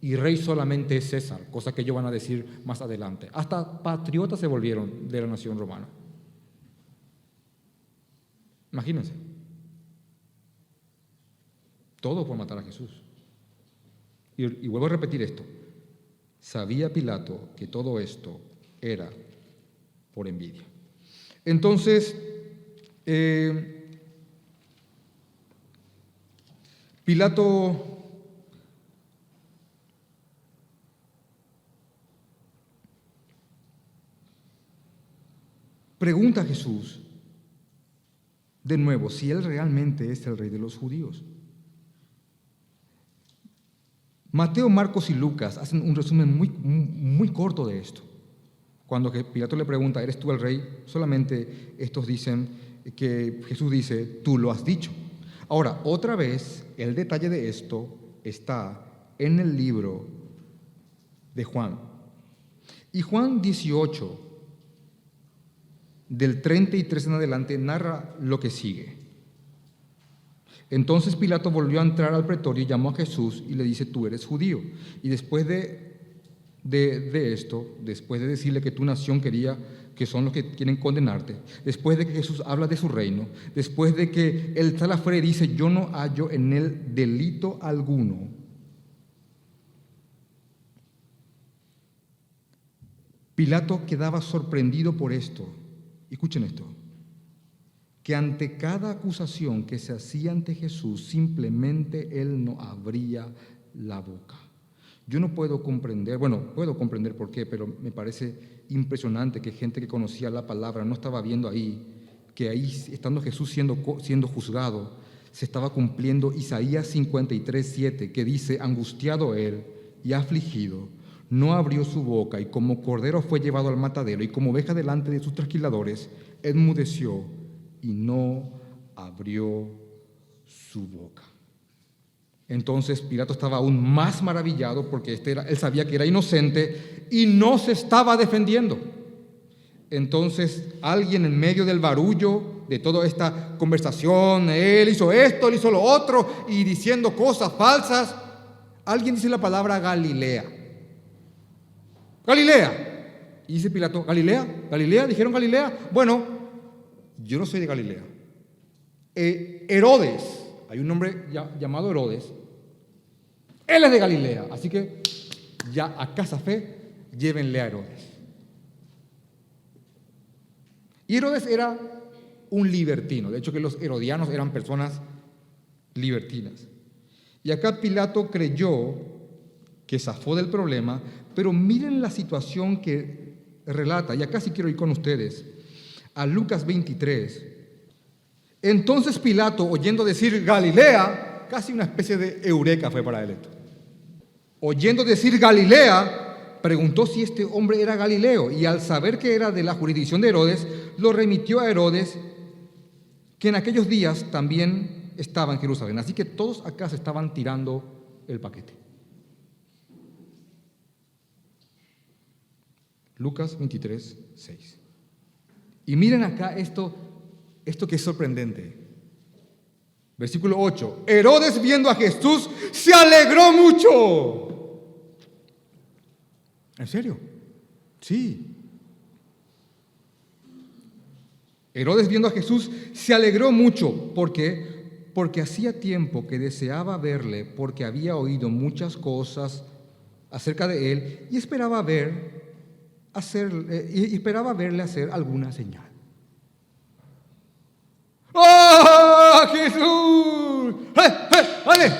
Y rey solamente es César, cosa que ellos van a decir más adelante. Hasta patriotas se volvieron de la nación romana. Imagínense. Todo por matar a Jesús. Y vuelvo a repetir esto. Sabía Pilato que todo esto era por envidia. Entonces, Pilato pregunta a Jesús de nuevo si él realmente es el rey de los judíos. Mateo, Marcos y Lucas hacen un resumen muy corto de esto. Cuando Pilato le pregunta: ¿eres tú el rey?, solamente estos dicen que Jesús dice: tú lo has dicho. Ahora, otra vez, el detalle de esto está en el libro de Juan. Y Juan 18, del 33 en adelante, narra lo que sigue. Entonces Pilato volvió a entrar al pretorio y llamó a Jesús y le dice: tú eres judío. Y después de esto, después de decirle que tu nación quería, que son los que quieren condenarte, después de que Jesús habla de su reino, después de que él sale afuera y dice: yo no hallo en él delito alguno, Pilato quedaba sorprendido por esto. Escuchen esto: que ante cada acusación que se hacía ante Jesús, simplemente él no abría la boca. Yo no puedo comprender, puedo comprender por qué, pero me parece impresionante que gente que conocía la palabra no estaba viendo ahí, que ahí, estando Jesús siendo juzgado, se estaba cumpliendo Isaías 53:7, que dice: angustiado él y afligido, no abrió su boca, y como cordero fue llevado al matadero, y como oveja delante de sus trasquiladores, enmudeció y no abrió su boca. Entonces Pilato estaba aún más maravillado porque él sabía que era inocente y no se estaba defendiendo. Entonces alguien, en medio del barullo de toda esta conversación, él hizo esto, él hizo lo otro, y diciendo cosas falsas, alguien dice la palabra Galilea. Galilea. Y dice Pilato: ¿Galilea? ¿Galilea? ¿Dijeron Galilea? Bueno, yo no soy de Galilea. Herodes, hay un hombre llamado Herodes, él es de Galilea, así que ya a casa fe, llévenle a Herodes. Y Herodes era un libertino, de hecho que los herodianos eran personas libertinas. Y acá Pilato creyó que zafó del problema, pero miren la situación que relata, y acá sí quiero ir con ustedes a Lucas 23. Entonces Pilato, oyendo decir Galilea, casi una especie de eureka fue para él esto. Oyendo decir Galilea, preguntó si este hombre era Galileo, y al saber que era de la jurisdicción de Herodes, lo remitió a Herodes, que en aquellos días también estaba en Jerusalén. Así que todos acá se estaban tirando el paquete. Lucas 23:6. Y miren acá esto que es sorprendente. Versículo 8. Herodes, viendo a Jesús, se alegró mucho. ¿En serio? Sí. Herodes, viendo a Jesús, se alegró mucho porque hacía tiempo que deseaba verle, porque había oído muchas cosas acerca de él y esperaba verle hacer alguna señal. ¡Oh, Jesús! ¡Vale!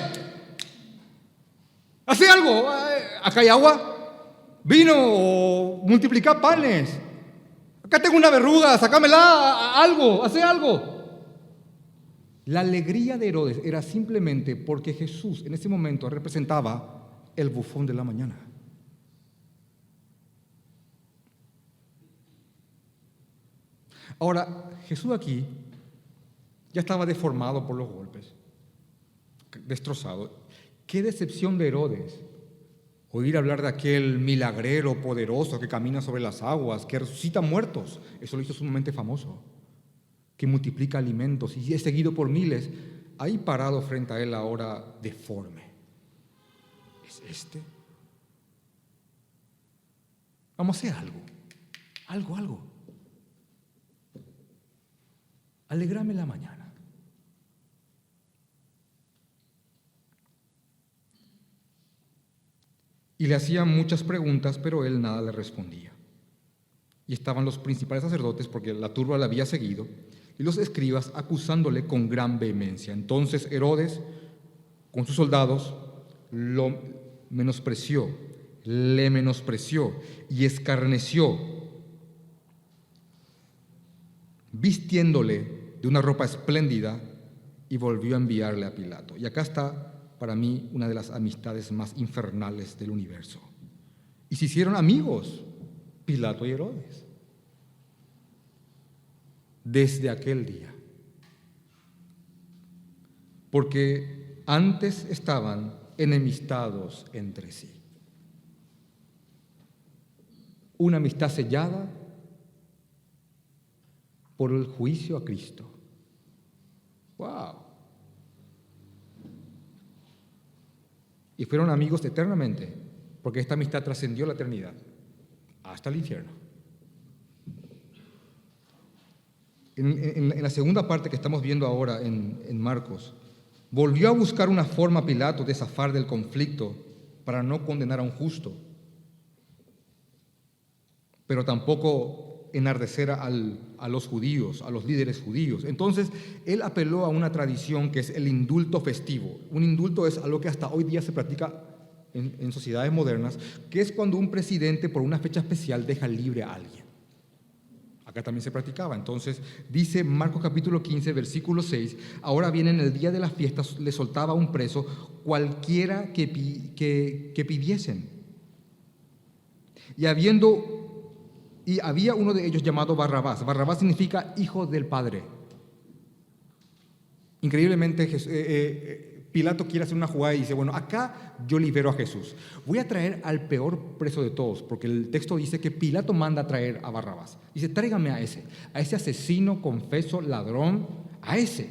¡Hace algo! ¿Acá hay agua? ¿Vino? ¿O multiplicar panes? Acá tengo una verruga, sácamela, algo, hace algo. La alegría de Herodes era simplemente porque Jesús en ese momento representaba el bufón de la mañana. Ahora, Jesús aquí ya estaba deformado por los golpes, destrozado. Qué decepción de Herodes oír hablar de aquel milagrero poderoso que camina sobre las aguas, que resucita muertos. Eso lo hizo sumamente famoso, que multiplica alimentos y es seguido por miles. Ahí parado frente a él ahora deforme. ¿Es este? Vamos a hacer algo. Alegrame la mañana. Y le hacían muchas preguntas, pero él nada le respondía. Y estaban los principales sacerdotes, porque la turba le había seguido, y los escribas acusándole con gran vehemencia. Entonces Herodes, con sus soldados, le menospreció y escarneció, vistiéndole de una ropa espléndida, y volvió a enviarle a Pilato. Y acá está, para mí, una de las amistades más infernales del universo. Y se hicieron amigos, Pilato y Herodes, desde aquel día. Porque antes estaban enemistados entre sí. Una amistad sellada por el juicio a Cristo. ¡Wow! Y fueron amigos eternamente, porque esta amistad trascendió la eternidad, hasta el infierno. En la segunda parte que estamos viendo ahora en Marcos, volvió a buscar una forma Pilato de zafar del conflicto para no condenar a un justo, pero tampoco enardecer a los judíos, a los líderes judíos. Entonces, él apeló a una tradición que es el indulto festivo. Un indulto es algo que hasta hoy día se practica en sociedades modernas, que es cuando un presidente por una fecha especial deja libre a alguien. Acá también se practicaba. Entonces, dice Marcos capítulo 15, versículo 6, ahora bien, en el día de las fiestas le soltaba a un preso cualquiera que pidiesen. Y había uno de ellos llamado Barrabás. Barrabás significa hijo del Padre. Increíblemente, Pilato quiere hacer una jugada y dice, bueno, acá yo libero a Jesús. Voy a traer al peor preso de todos, porque el texto dice que Pilato manda a traer a Barrabás. Dice, tráigame a ese asesino, confeso, ladrón, a ese.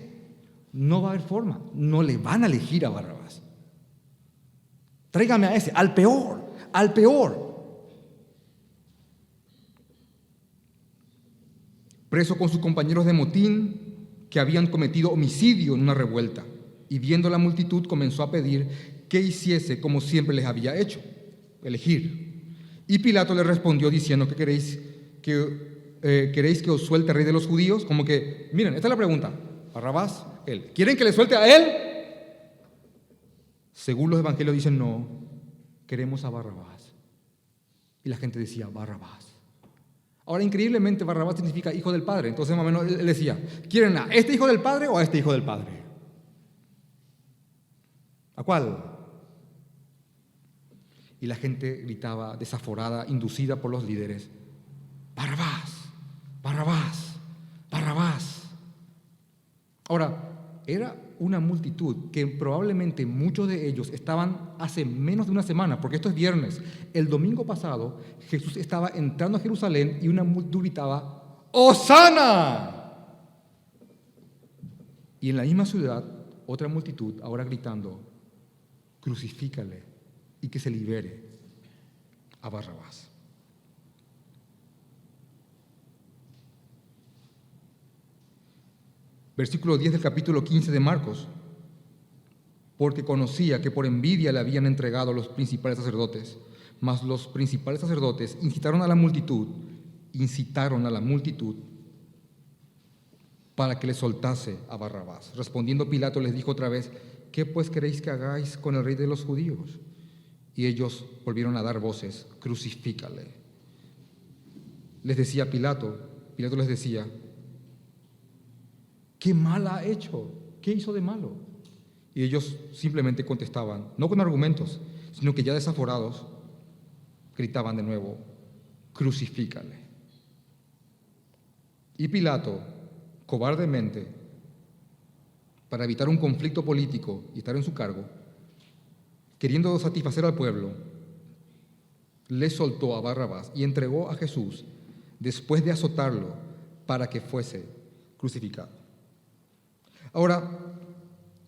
No va a haber forma, no le van a elegir a Barrabás. Tráigame a ese, al peor. Preso con sus compañeros de motín que habían cometido homicidio en una revuelta, y viendo la multitud comenzó a pedir que hiciese como siempre les había hecho, elegir. Y Pilato le respondió diciendo, ¿qué queréis que os suelte rey de los judíos? Como que, miren, esta es la pregunta, Barrabás, él. ¿Quieren que le suelte a él? Según los evangelios dicen, no, queremos a Barrabás. Y la gente decía, Barrabás. Ahora, increíblemente, Barrabás significa hijo del Padre. Entonces, más o menos, él decía, ¿quieren a este hijo del Padre o a este hijo del Padre? ¿A cuál? Y la gente gritaba, desaforada, inducida por los líderes, Barrabás, Barrabás, Barrabás. Ahora, era una multitud que probablemente muchos de ellos estaban hace menos de una semana, porque esto es viernes. El domingo pasado Jesús estaba entrando a Jerusalén y una multitud gritaba, ¡Hosana! Y en la misma ciudad, otra multitud ahora gritando, crucifícale y que se libere a Barrabás. Versículo 10 del capítulo 15 de Marcos. Porque conocía que por envidia le habían entregado a los principales sacerdotes, mas los principales sacerdotes incitaron a la multitud para que le soltase a Barrabás. Respondiendo Pilato les dijo otra vez: ¿qué pues queréis que hagáis con el rey de los judíos? Y ellos volvieron a dar voces: crucifícale. Les decía Pilato les decía: ¿qué mal ha hecho? ¿Qué hizo de malo? Y ellos simplemente contestaban, no con argumentos, sino que ya desaforados, gritaban de nuevo: crucifícale. Y Pilato, cobardemente, para evitar un conflicto político y estar en su cargo, queriendo satisfacer al pueblo, le soltó a Barrabás y entregó a Jesús después de azotarlo para que fuese crucificado. Ahora,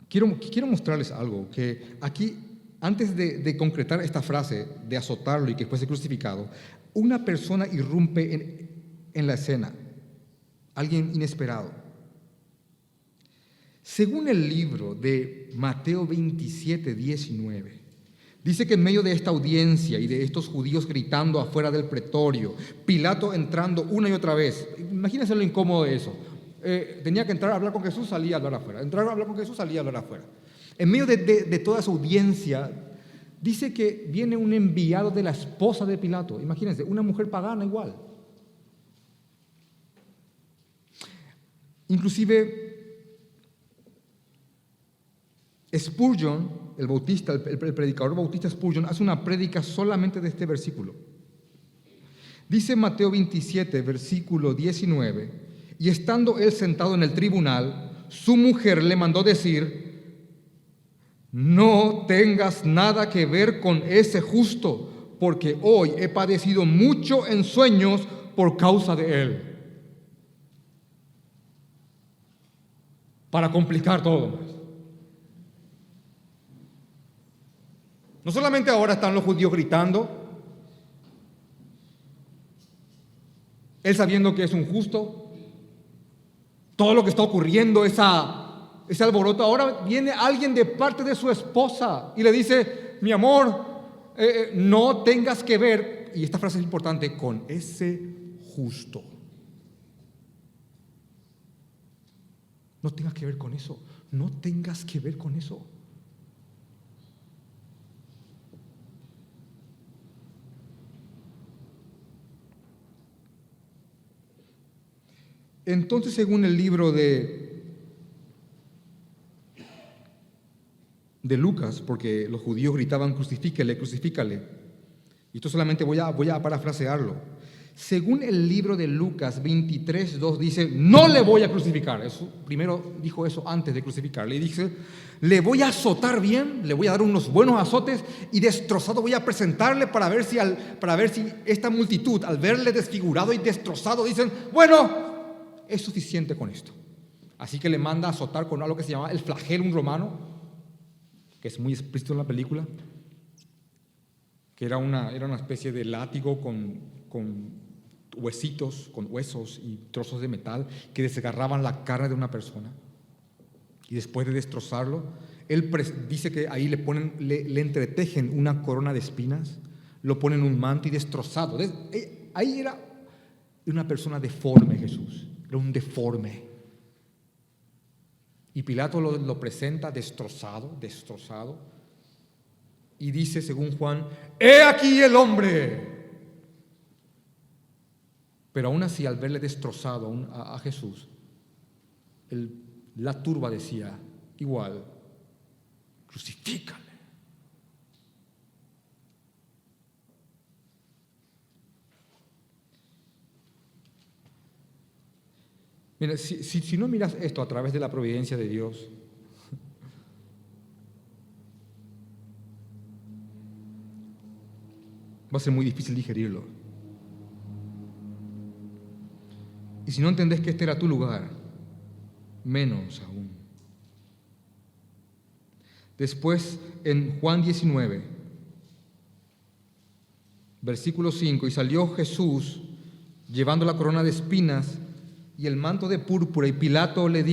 quiero mostrarles algo, que aquí, antes de concretar esta frase de azotarlo y que fuese crucificado, una persona irrumpe en la escena, alguien inesperado. Según el libro de Mateo 27, 19, dice que en medio de esta audiencia y de estos judíos gritando afuera del pretorio, Pilato entrando una y otra vez, imagínense lo incómodo de eso. Tenía que entrar a hablar con Jesús, salía a hablar afuera. Entrar a hablar con Jesús, salía a hablar afuera. En medio de toda esa audiencia, dice que viene un enviado de la esposa de Pilato. Imagínense, una mujer pagana igual. Inclusive, Spurgeon, el bautista, el predicador bautista Spurgeon, hace una prédica solamente de este versículo. Dice Mateo 27, versículo 19... Y estando él sentado en el tribunal, su mujer le mandó decir: no tengas nada que ver con ese justo, porque hoy he padecido mucho en sueños por causa de él. Para complicar todo. No solamente ahora están los judíos gritando, él sabiendo que es un justo, todo lo que está ocurriendo, ese alboroto, ahora viene alguien de parte de su esposa y le dice: mi amor, no tengas que ver, y esta frase es importante, con ese justo. No tengas que ver con eso, no tengas que ver con eso. Entonces, según el libro de Lucas, porque los judíos gritaban: crucifícale, crucifícale. Y esto solamente voy a parafrasearlo. Según el libro de Lucas 23:2 dice: no le voy a crucificar. Eso, primero dijo eso antes de crucificarle. Y dice: le voy a azotar bien, le voy a dar unos buenos azotes y destrozado voy a presentarle para ver si esta multitud, al verle desfigurado y destrozado, dicen: bueno, es suficiente con esto. Así que le manda a azotar con algo que se llama el flagellum romano, que es muy explícito en la película, que era una especie de látigo con huesitos, con huesos y trozos de metal que desgarraban la carne de una persona. Y después de destrozarlo, él dice que ahí le entretejen una corona de espinas, lo ponen un manto y destrozado. Ahí era una persona deforme Jesús. Era un deforme. Y Pilato lo presenta destrozado, y dice, según Juan: ¡he aquí el hombre! Pero aún así, al verle destrozado a Jesús, la turba decía igual: crucifícale. Mira, si no miras esto a través de la providencia de Dios, va a ser muy difícil digerirlo. Y si no entendés que este era tu lugar, menos aún. Después, en Juan 19, versículo 5, y salió Jesús llevando la corona de espinas y el manto de púrpura, y Pilato les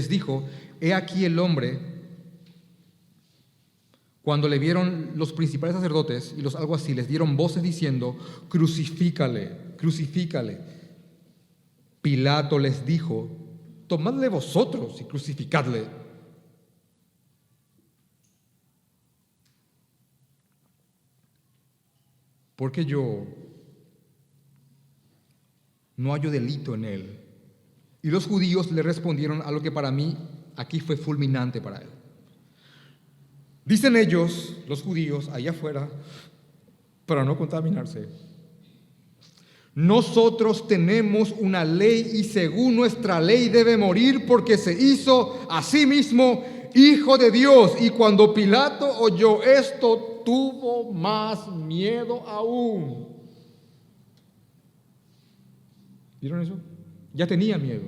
dijo, he aquí el hombre. Cuando le vieron los principales sacerdotes y los alguaciles, dieron voces diciendo, crucifícale, crucifícale. Pilato les dijo, tomadle vosotros y crucificadle. Porque yo no hallo delito en él. Y los judíos le respondieron a lo que para mí aquí fue fulminante para él. Dicen ellos, los judíos, allá afuera, para no contaminarse, nosotros tenemos una ley y según nuestra ley debe morir porque se hizo a sí mismo hijo de Dios. Y cuando Pilato oyó esto, tuvo más miedo aún. ¿Vieron eso? Ya tenía miedo.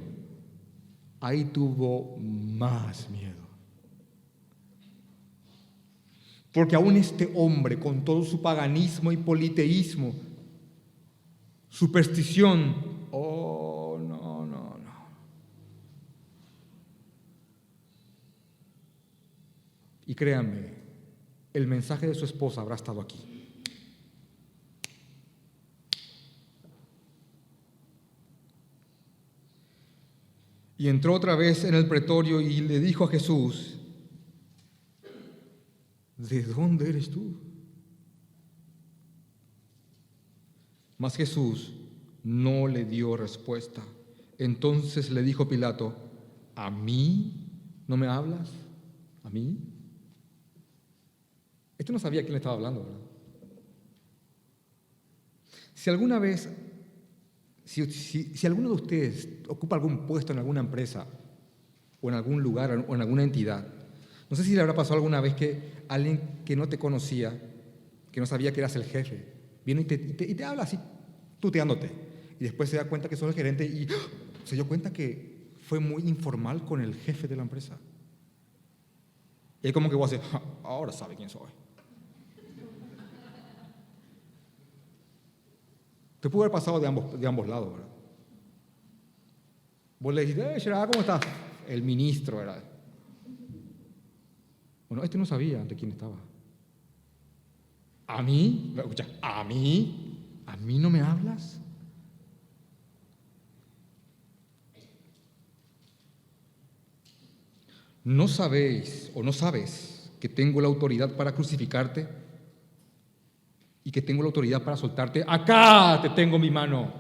Ahí tuvo más miedo. Porque aún este hombre, con todo su paganismo y politeísmo, superstición, oh, no. Y créanme, el mensaje de su esposa habrá estado aquí. Y entró otra vez en el pretorio y le dijo a Jesús, ¿de dónde eres tú? Mas Jesús no le dio respuesta. Entonces le dijo Pilato, ¿a mí no me hablas? ¿A mí? Este no sabía quién le estaba hablando, ¿verdad? Si alguna vez, si alguno de ustedes ocupa algún puesto en alguna empresa o en algún lugar o en alguna entidad, no sé si le habrá pasado alguna vez que alguien que no te conocía, que no sabía que eras el jefe, viene y te habla así, tuteándote, y después se da cuenta que sos el gerente y se dio cuenta que fue muy informal con el jefe de la empresa. Y es como que vos haces, ahora sabe quién soy. Te pudo haber pasado de ambos lados, ¿verdad? Vos le dijiste, Gerard, ¿cómo estás? El ministro, ¿verdad? Bueno, este no sabía ante quién estaba. ¿A mí? Escucha, ¿a mí? ¿A mí no me hablas? ¿No sabéis o no sabes que tengo la autoridad para crucificarte y que tengo la autoridad para soltarte? Acá te tengo mi mano.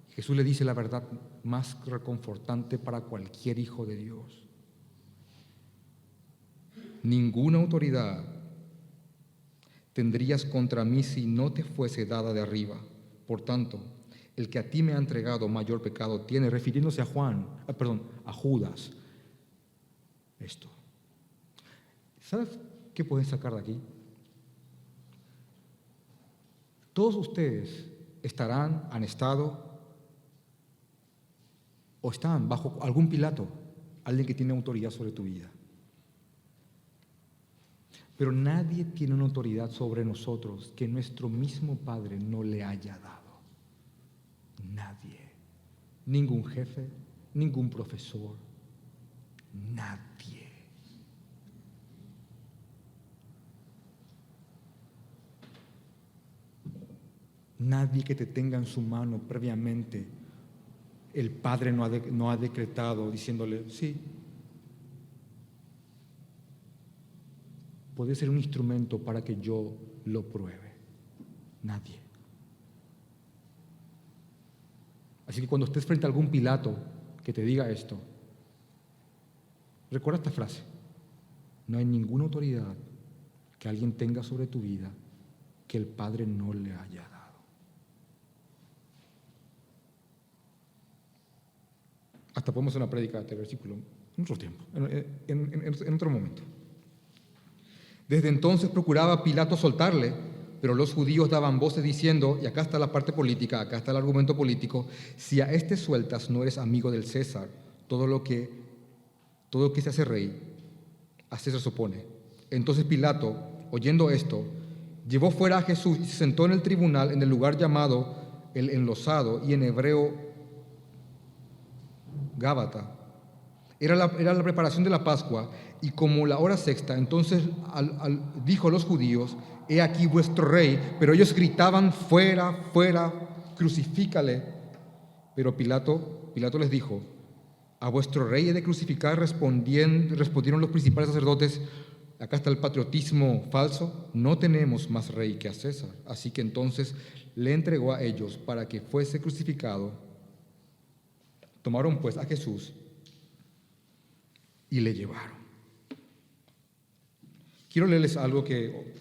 Jesús le dice la verdad más reconfortante para cualquier hijo de Dios. Ninguna autoridad tendrías contra mí si no te fuese dada de arriba. Por tanto, el que a ti me ha entregado mayor pecado tiene, refiriéndose a a Judas, esto. ¿Sabes qué pueden sacar de aquí? Todos ustedes han estado o están bajo algún Pilato, alguien que tiene autoridad sobre tu vida. Pero nadie tiene una autoridad sobre nosotros que nuestro mismo Padre no le haya dado. Nadie. Ningún jefe, ningún profesor, nadie. Nadie que te tenga en su mano previamente, el Padre no ha decretado diciéndole, sí, puede ser un instrumento para que yo lo pruebe. Nadie. Así que cuando estés frente a algún Pilato que te diga esto, recuerda esta frase: no hay ninguna autoridad que alguien tenga sobre tu vida que el Padre no le haya dado. Hasta podemos hacer una prédica de este versículo en otro tiempo, en otro momento. Desde entonces procuraba Pilato soltarle, pero los judíos daban voces diciendo, y acá está la parte política, acá está el argumento político: si a este sueltas no eres amigo del César, todo lo que se hace rey, a César se opone. Entonces Pilato, oyendo esto, llevó fuera a Jesús y se sentó en el tribunal en el lugar llamado el Enlosado, y en hebreo Gábata. Era la preparación de la Pascua, y como la hora sexta, entonces dijo a los judíos: he aquí vuestro rey. Pero ellos gritaban: fuera, fuera, crucifícale. Pero Pilato les dijo: a vuestro rey he de crucificar. Respondieron los principales sacerdotes: acá está el patriotismo falso, no tenemos más rey que a César. Así que entonces le entregó a ellos para que fuese crucificado. Tomaron pues a Jesús y le llevaron. Quiero leerles algo que,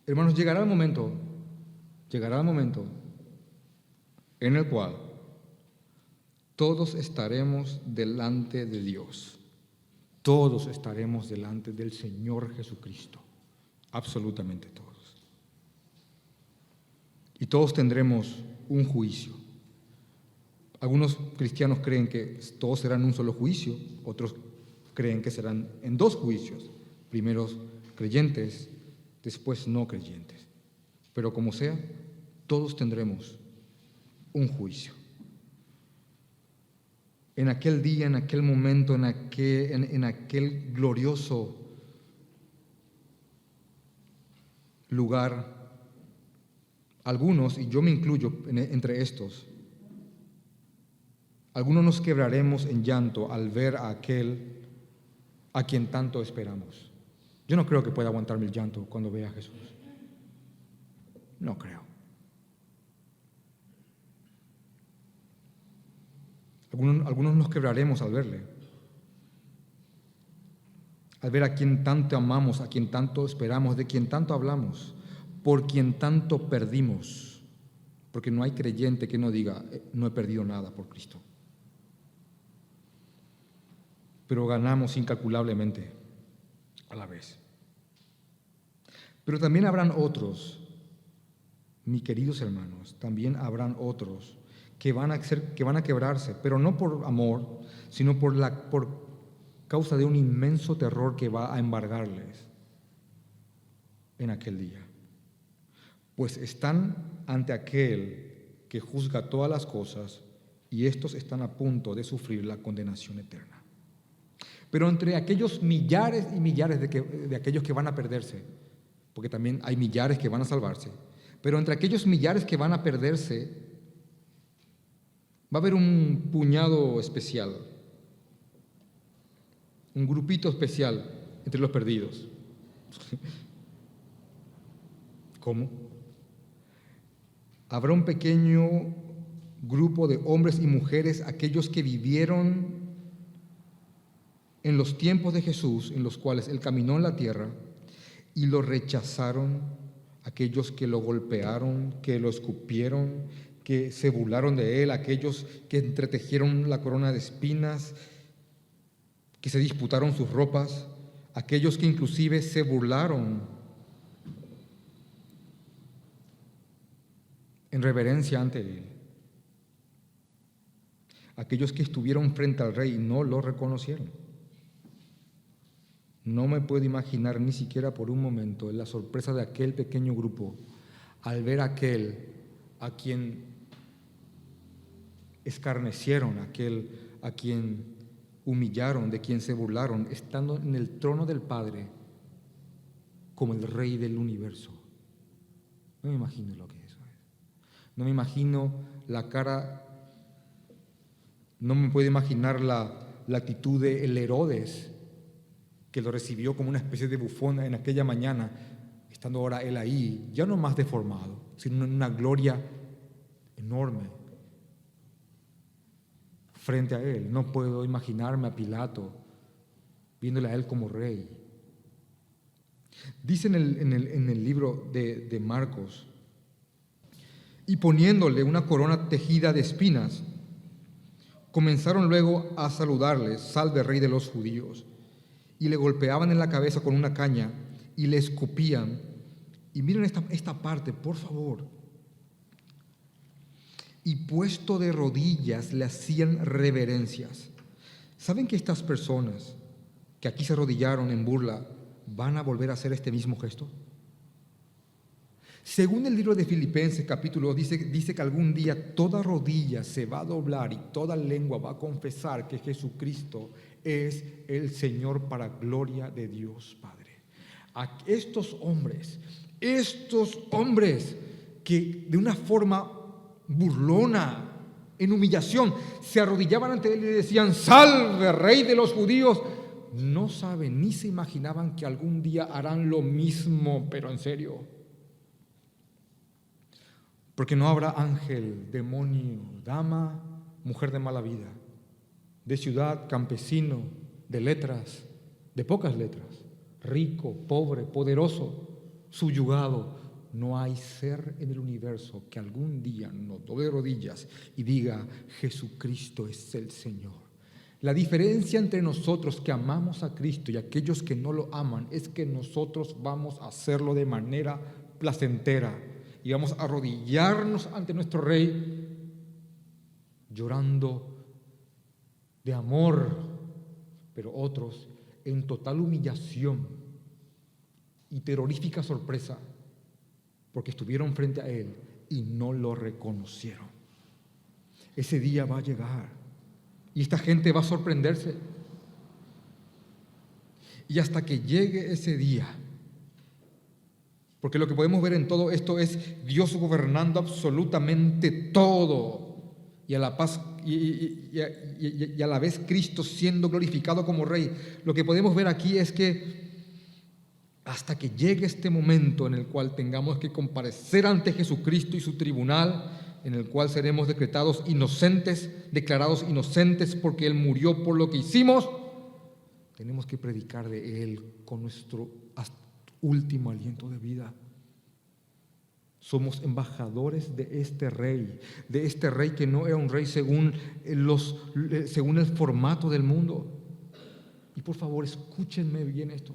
hermanos, llegará el momento en el cual todos estaremos delante de Dios. Todos estaremos delante del Señor Jesucristo. Absolutamente todos. Y todos tendremos un juicio. Algunos cristianos creen que todos serán en un solo juicio, otros creen que serán en dos juicios, primero creyentes, después no creyentes. Pero como sea, todos tendremos un juicio. En aquel día, en aquel momento, en aquel glorioso lugar, algunos, y yo me incluyo entre estos, algunos nos quebraremos en llanto al ver a aquel a quien tanto esperamos. Yo no creo que pueda aguantarme el llanto cuando vea a Jesús. No creo. Algunos nos quebraremos al verle, al ver a quien tanto amamos, a quien tanto esperamos, de quien tanto hablamos, por quien tanto perdimos, porque no hay creyente que no diga: no he perdido nada por Cristo. Pero ganamos incalculablemente a la vez. Pero también habrán otros, mis queridos hermanos, también habrán otros que van a quebrarse, pero no por amor, sino por causa de un inmenso terror que va a embargarles en aquel día. Pues están ante aquel que juzga todas las cosas, y estos están a punto de sufrir la condenación eterna. Pero entre aquellos millares y millares de aquellos que van a perderse, porque también hay millares que van a salvarse, pero entre aquellos millares que van a perderse, va a haber un puñado especial, un grupito especial entre los perdidos. ¿Cómo? Habrá un pequeño grupo de hombres y mujeres, aquellos que vivieron en los tiempos de Jesús, en los cuales Él caminó en la tierra, y lo rechazaron, aquellos que lo golpearon, que lo escupieron, que se burlaron de Él, aquellos que entretejieron la corona de espinas, que se disputaron sus ropas, aquellos que inclusive se burlaron en reverencia ante Él, aquellos que estuvieron frente al Rey y no lo reconocieron. No me puedo imaginar ni siquiera por un momento la sorpresa de aquel pequeño grupo al ver a aquel a quien escarnecieron, a quien humillaron, de quien se burlaron, estando en el trono del Padre como el Rey del universo. No me imagino lo que eso es. No me imagino la cara, no me puedo imaginar la actitud de el Herodes, que lo recibió como una especie de bufón en aquella mañana, estando ahora él ahí, ya no más deformado, sino en una gloria enorme frente a él. No puedo imaginarme a Pilato viéndole a él como rey. Dice en el libro de Marcos: y poniéndole una corona tejida de espinas, comenzaron luego a saludarle: salve, Rey de los judíos. Y le golpeaban en la cabeza con una caña y le escupían. Y miren esta parte, por favor. Y puesto de rodillas le hacían reverencias. ¿Saben que estas personas que aquí se arrodillaron en burla van a volver a hacer este mismo gesto? Según el libro de Filipenses capítulo 2, dice que algún día toda rodilla se va a doblar y toda lengua va a confesar que Jesucristo es el Señor para gloria de Dios Padre. A estos hombres que de una forma burlona, en humillación, se arrodillaban ante él y le decían: salve, Rey de los judíos, no saben ni se imaginaban que algún día harán lo mismo, pero en serio. Porque no habrá ángel, demonio, dama, mujer de mala vida, de ciudad, campesino, de letras, de pocas letras, rico, pobre, poderoso, subyugado. No hay ser en el universo que algún día nos doble rodillas y diga: Jesucristo es el Señor. La diferencia entre nosotros que amamos a Cristo y aquellos que no lo aman es que nosotros vamos a hacerlo de manera placentera y vamos a arrodillarnos ante nuestro Rey llorando de amor, pero otros en total humillación y terrorífica sorpresa, porque estuvieron frente a Él y no lo reconocieron. Ese día va a llegar y esta gente va a sorprenderse. Y hasta que llegue ese día, porque lo que podemos ver en todo esto es Dios gobernando absolutamente todo, y a la paz y a la vez Cristo siendo glorificado como Rey. Lo que podemos ver aquí es que hasta que llegue este momento en el cual tengamos que comparecer ante Jesucristo y su tribunal, en el cual seremos declarados inocentes porque Él murió por lo que hicimos, tenemos que predicar de Él con nuestro último aliento de vida. Somos embajadores de este Rey que no era un rey según el formato del mundo. Y por favor, escúchenme bien esto.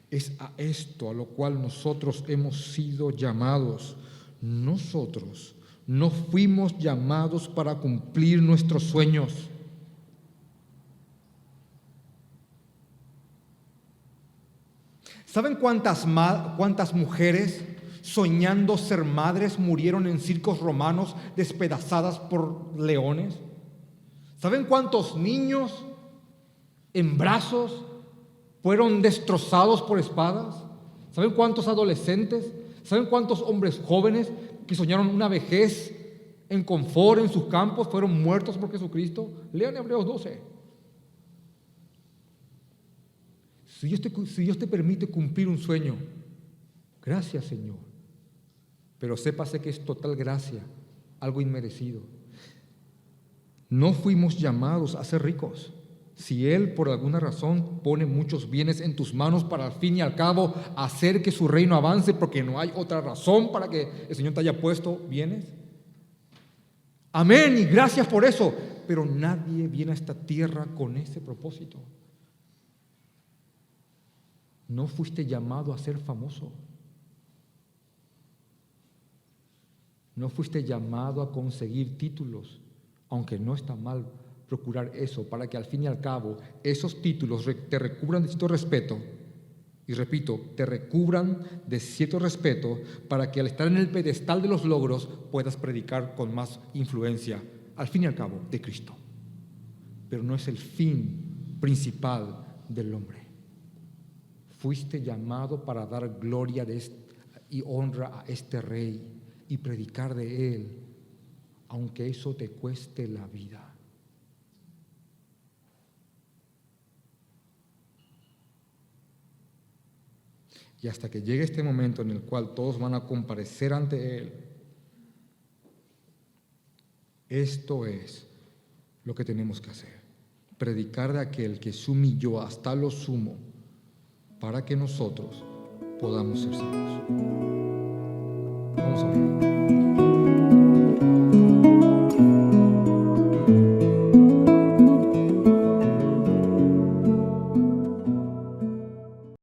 Es a esto a lo cual nosotros hemos sido llamados. Nosotros no fuimos llamados para cumplir nuestros sueños. ¿Saben cuántas mujeres soñando ser madres murieron en circos romanos despedazadas por leones? ¿Saben cuántos niños en brazos fueron destrozados por espadas? ¿Saben cuántos adolescentes? ¿Saben cuántos hombres jóvenes que soñaron una vejez en confort en sus campos fueron muertos por Jesucristo? Lean Hebreos 12. Si Dios te permite cumplir un sueño, gracias, Señor. Pero sépase que es total gracia, algo inmerecido. No fuimos llamados a ser ricos. Si Él por alguna razón pone muchos bienes en tus manos para al fin y al cabo hacer que su reino avance, porque no hay otra razón para que el Señor te haya puesto bienes. Amén, y gracias por eso. Pero nadie viene a esta tierra con ese propósito. No fuiste llamado a ser famoso. No fuiste llamado a conseguir títulos, aunque no está mal procurar eso, para que al fin y al cabo esos títulos te recubran de cierto respeto. Y repito, te recubran de cierto respeto para que al estar en el pedestal de los logros puedas predicar con más influencia, al fin y al cabo, de Cristo. Pero no es el fin principal del hombre. Fuiste llamado para dar gloria y honra a este Rey y predicar de Él, aunque eso te cueste la vida. Y hasta que llegue este momento en el cual todos van a comparecer ante Él, esto es lo que tenemos que hacer: predicar de aquel que se humilló hasta lo sumo para que nosotros podamos ser salvos. Vamos a orar.